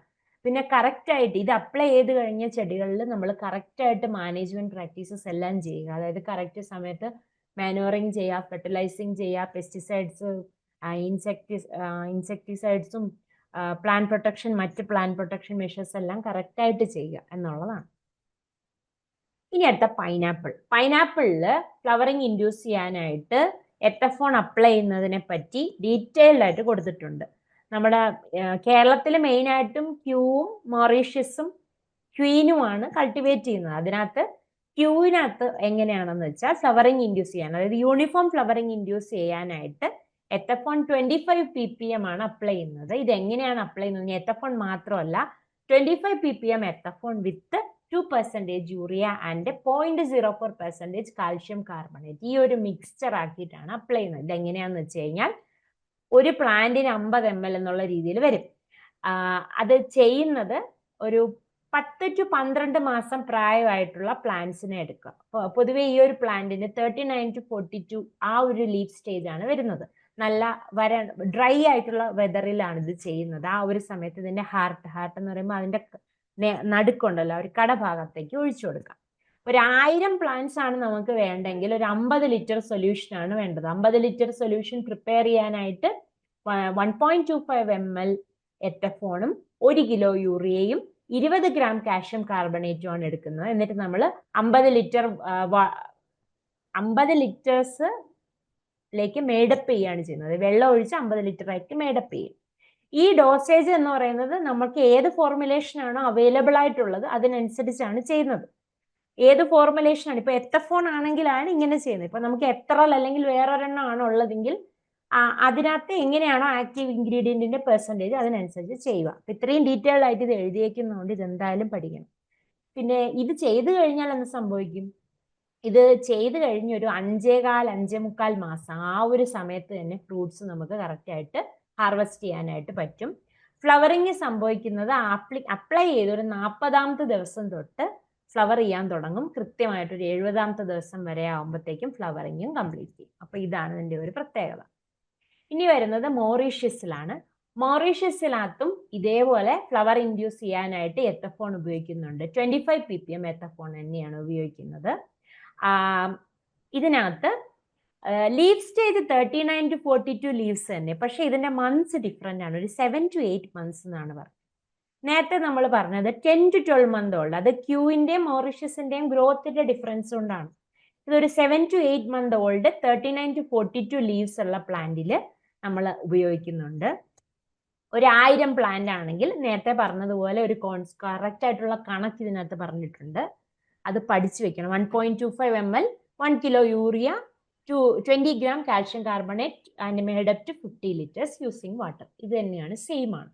പിന്നെ കറക്റ്റ് ആയിട്ട് ഇത് അപ്ലൈ ചെയ്ത് കഴിഞ്ഞ ചെടികളിൽ നമ്മൾ കറക്റ്റ് ആയിട്ട് മാനേജ്മെന്റ് പ്രാക്ടീസസ് എല്ലാം ചെയ്യുക. അതായത് കറക്റ്റ് സമയത്ത് മാനുവറിങ് ചെയ്യുക, ഫെർട്ടിലൈസിങ് ചെയ്യുക, പെസ്റ്റിസൈഡ്സ്, ഇൻസെക്ടിസൈഡ്സും പ്ലാന്റ് പ്രൊട്ടക്ഷൻ, മറ്റ് പ്ലാന്റ് പ്രൊട്ടക്ഷൻ മെഷേഴ്സ് എല്ലാം കറക്റ്റ് ആയിട്ട് ചെയ്യുക എന്നുള്ളതാണ്. ഇനി അടുത്ത പൈനാപ്പിളിൽ ഫ്ലവറിങ് ഇൻഡ്യൂസ് ചെയ്യാനായിട്ട് എത്തഫോൺ അപ്ലൈ ചെയ്യുന്നതിനെ പറ്റി ഡീറ്റെയിൽഡ് ആയിട്ട് കൊടുത്തിട്ടുണ്ട്. നമ്മുടെ കേരളത്തിൽ മെയിനായിട്ടും ക്യൂവും മൊറീഷ്യസും ക്വീനുമാണ് കൾട്ടിവേറ്റ് ചെയ്യുന്നത്. അതിനകത്ത് ക്യൂവിനകത്ത് എങ്ങനെയാണെന്ന് വെച്ചാൽ ഫ്ലവറിങ് ഇൻഡ്യൂസ് ചെയ്യാൻ, അതായത് യൂണിഫോം ഫ്ലവറിങ് ഇൻഡ്യൂസ് ചെയ്യാനായിട്ട് എത്തഫോൺ 25 ppm ആണ് അപ്ലൈ ചെയ്യുന്നത്. ഇത് എങ്ങനെയാണ് അപ്ലൈ ചെയ്യുന്നത്? എത്തഫോൺ മാത്രമല്ല, 25 ppm ethephon with 2% urea and 0.04% calcium carbonate, ഈ ഒരു മിക്സ്ചർ ആക്കിയിട്ടാണ് അപ്ലൈ ചെയ്യുന്നത്. ഇത് എങ്ങനെയാണെന്ന് വെച്ച് കഴിഞ്ഞാൽ ഒരു പ്ലാന്റിന് 50 ml എന്നുള്ള രീതിയിൽ വരും. അത് ചെയ്യുന്നത് ഒരു 10 to 12 മാസം പ്രായമായിട്ടുള്ള പ്ലാന്റ്സിനെ എടുക്കുക. പൊതുവെ ഈ ഒരു പ്ലാന്റിന് 39 to 42 ആ ഒരു ലീഫ് സ്റ്റേജ് ആണ് വരുന്നത്. നല്ല ഡ്രൈ ആയിട്ടുള്ള വെതറിലാണ് ഇത് ചെയ്യുന്നത്. ആ ഒരു സമയത്ത് ഇതിന്റെ ഹാർട്ട് എന്ന് പറയുമ്പോൾ അതിന്റെ നടുക്കുണ്ടല്ലോ, ഒരു കടഭാഗത്തേക്ക് ഒഴിച്ചു കൊടുക്കാം. ഒരു 1000 പ്ലാന്റ്സ് ആണ് നമുക്ക് വേണ്ടെങ്കിൽ ഒരു 50 ലിറ്റർ സൊല്യൂഷൻ ആണ് വേണ്ടത്. 50 ലിറ്റർ സൊല്യൂഷൻ പ്രിപ്പയർ ചെയ്യാനായിട്ട് 1.25 ml എത്തഫോണും 1 കിലോ യൂറിയയും 20 ഗ്രാം കാൽഷ്യം കാർബണേറ്റും ആണ് എടുക്കുന്നത്. എന്നിട്ട് നമ്മൾ 50 ലിറ്റേഴ്സിലേക്ക് മേഡപ്പ് ചെയ്യുകയാണ് ചെയ്യുന്നത്. വെള്ളം ഒഴിച്ച് 50 ലിറ്റർ ആയിട്ട് മേഡപ്പ് ചെയ്യും. ഈ ഡോസേജ് എന്ന് പറയുന്നത് നമുക്ക് ഏത് ഫോർമുലേഷൻ ആണോ അവൈലബിൾ ആയിട്ടുള്ളത് അതിനനുസരിച്ചാണ് ചെയ്യുന്നത്. ഏത് ഫോർമുലേഷൻ ആണ്, ഇപ്പൊ എത്തഫോൺ ആണെങ്കിലാണ് ഇങ്ങനെ ചെയ്യുന്നത്. ഇപ്പൊ നമുക്ക് എത്രൽ അല്ലെങ്കിൽ വേറൊരെണ്ണം ആണോ ഉള്ളതെങ്കിൽ അതിനകത്ത് എങ്ങനെയാണോ ആക്റ്റീവ് ഇൻഗ്രീഡിയന്റിന്റെ പെർസെൻറ്റേജ് അതിനനുസരിച്ച് ചെയ്യുക. ഇത്രയും ഡീറ്റെയിൽഡ് ആയിട്ട് ഇത് എഴുതിയേക്കുന്നതുകൊണ്ട് ഇതെന്തായാലും പഠിക്കണം. പിന്നെ ഇത് ചെയ്തു കഴിഞ്ഞാൽ എന്ത് സംഭവിക്കും? ഇത് ചെയ്ത് കഴിഞ്ഞ് ഒരു 5-5.25 മാസം ആ ഒരു സമയത്ത് തന്നെ ഫ്രൂട്ട്സ് നമുക്ക് കറക്റ്റ് ആയിട്ട് ഹാർവെസ്റ്റ് ചെയ്യാനായിട്ട് പറ്റും. ഫ്ലവറിങ് സംഭവിക്കുന്നത് അപ്ലൈ ചെയ്ത് ഒരു 40ാമത്തെ ദിവസം തൊട്ട് ഫ്ലവർ ചെയ്യാൻ തുടങ്ങും. കൃത്യമായിട്ട് ഒരു 70ാമത്തെ ദിവസം വരെ ആകുമ്പോഴത്തേക്കും ഫ്ലവറിങ്ങും കംപ്ലീറ്റ് ചെയ്യും. അപ്പൊ ഇതാണ് ഇതിന്റെ ഒരു പ്രത്യേകത. ഇനി വരുന്നത് മൊറീഷ്യസിലാണ്. മൊറീഷ്യസിനകത്തും ഇതേപോലെ ഫ്ലവർ ഇൻഡ്യൂസ് ചെയ്യാനായിട്ട് എത്തഫോൺ ഉപയോഗിക്കുന്നുണ്ട്. 25 ppm എത്തഫോൺ തന്നെയാണ് ഉപയോഗിക്കുന്നത്. ഇതിനകത്ത് ലീഫ് സ്റ്റേജ് 39 to 42 ലീവ്സ് തന്നെ, പക്ഷെ ഇതിന്റെ മന്ത്സ് ഡിഫറെന്റ് ആണ്. ഒരു 7 to 8 months എന്നാണ് പറഞ്ഞത്. നേരത്തെ നമ്മൾ പറഞ്ഞത് 10 to 12 month ഓൾഡ്, അത് ക്യൂവിന്റെയും മൊറീഷ്യസിന്റെയും ഗ്രോത്തിന്റെ ഡിഫറൻസ് കൊണ്ടാണ്. ഇതൊരു 7 to 8 month old 39 to 42 leaves ഉള്ള പ്ലാന്റിൽ നമ്മൾ ഉപയോഗിക്കുന്നുണ്ട്. ഒരു 1000 പ്ലാന്റ് ആണെങ്കിൽ നേരത്തെ പറഞ്ഞതുപോലെ ഒരു കറക്റ്റ് ആയിട്ടുള്ള കണക്ക് ഇതിനകത്ത് പറഞ്ഞിട്ടുണ്ട്. അത് പഠിച്ചു വെക്കണം. 1.25 ml 1 kilo urea 20 gram calcium carbonate and made up to 50 litres using water. ഇത് തന്നെയാണ്, സെയിം ആണ്.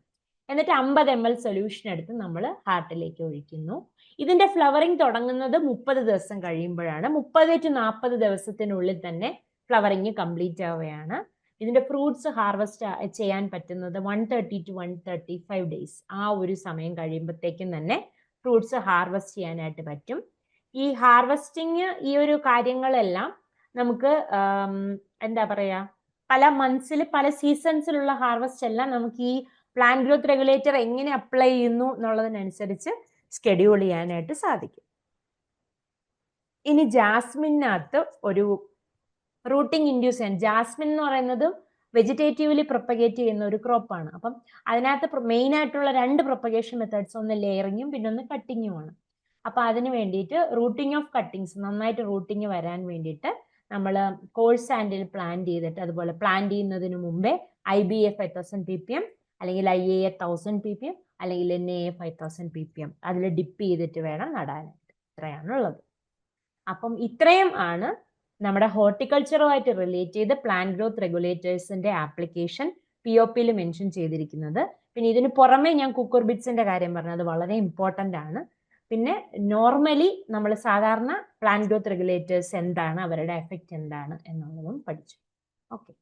എന്നിട്ട് 50 ml സൊല്യൂഷൻ എടുത്ത് നമ്മൾ ഹാർട്ടിലേക്ക് ഒഴിക്കുന്നു. ഇതിന്റെ ഫ്ലവറിങ് തുടങ്ങുന്നത് 30 ദിവസം കഴിയുമ്പോഴാണ്. 30 to 40 ദിവസത്തിനുള്ളിൽ തന്നെ ഫ്ലവറിങ് കംപ്ലീറ്റ് ആവുകയാണ്. ഇതിന്റെ ഫ്രൂട്ട്സ് ഹാർവെസ്റ്റ് ചെയ്യാൻ പറ്റുന്നത് 130 to 135 ഡേയ്സ് ആ ഒരു സമയം കഴിയുമ്പോഴത്തേക്കും തന്നെ ഫ്രൂട്ട്സ് ഹാർവെസ്റ്റ് ചെയ്യാനായിട്ട് പറ്റും. ഈ ഹാർവെസ്റ്റിങ്, ഈ ഒരു കാര്യങ്ങളെല്ലാം നമുക്ക് എന്താ പറയാ, പല മന്ത്സിൽ പല സീസൺസിലുള്ള ഹാർവെസ്റ്റ് എല്ലാം നമുക്ക് ഈ പ്ലാന്റ് ഗ്രോത്ത് റെഗുലേറ്റർ എങ്ങനെ അപ്ലൈ ചെയ്യുന്നു എന്നുള്ളതിനനുസരിച്ച് സ്കെഡ്യൂൾ ചെയ്യാനായിട്ട് സാധിക്കും. ഇനി ജാസ്മിനകത്ത് ഒരു റൂട്ടിംഗ് ഇൻഡ്യൂസ് ചെയ്യാൻ, ജാസ്മിൻ എന്ന് പറയുന്നത് വെജിറ്റേറ്റീവ്ലി പ്രൊപ്പഗേറ്റ് ചെയ്യുന്ന ഒരു ക്രോപ്പാണ്. അപ്പം അതിനകത്ത് മെയിൻ ആയിട്ടുള്ള 2 പ്രൊപ്പഗേഷൻ മെത്തേഡ്സ്, ഒന്ന് ലെയറിങ്ങും പിന്നെ ഒന്ന് കട്ടിങ്ങുമാണ്. അപ്പൊ അതിന് വേണ്ടിയിട്ട് റൂട്ടിംഗ് ഓഫ് കട്ടിങ്സ്, നന്നായിട്ട് റൂട്ടിങ് വരാൻ വേണ്ടിയിട്ട് നമ്മൾ കോഴ്സ് സാൻഡിൽ പ്ലാന്റ് ചെയ്തിട്ട്, അതുപോലെ പ്ലാന്റ് ചെയ്യുന്നതിന് മുമ്പേ IBA 5000 ppm അല്ലെങ്കിൽ IAA 1000 ppm അല്ലെങ്കിൽ NAA 5000 ppm അതിൽ ഡിപ്പ് ചെയ്തിട്ട് വേണം നടാനായിട്ട്. ഇത്രയാണുള്ളത്. അപ്പം ഇത്രയും ആണ് നമ്മുടെ ഹോർട്ടിക്കൾച്ചറുമായിട്ട് റിലേറ്റ് ചെയ്ത് പ്ലാന്റ് ഗ്രോത്ത് റെഗുലേറ്റേഴ്സിന്റെ ആപ്ലിക്കേഷൻ POP മെൻഷൻ ചെയ്തിരിക്കുന്നത്. പിന്നെ ഇതിന് പുറമെ ഞാൻ കുക്കുർബിറ്റ്സിന്റെ കാര്യം പറഞ്ഞത്, അത് വളരെ ഇമ്പോർട്ടന്റ് ആണ്. പിന്നെ നോർമലി നമ്മൾ സാധാരണ പ്ലാന്റ് ഗ്രോത്ത് റെഗുലേറ്റേഴ്സ് എന്താണ്, അവരുടെ എഫക്റ്റ് എന്താണ് എന്നുള്ളതും പഠിച്ചു. ഓക്കെ.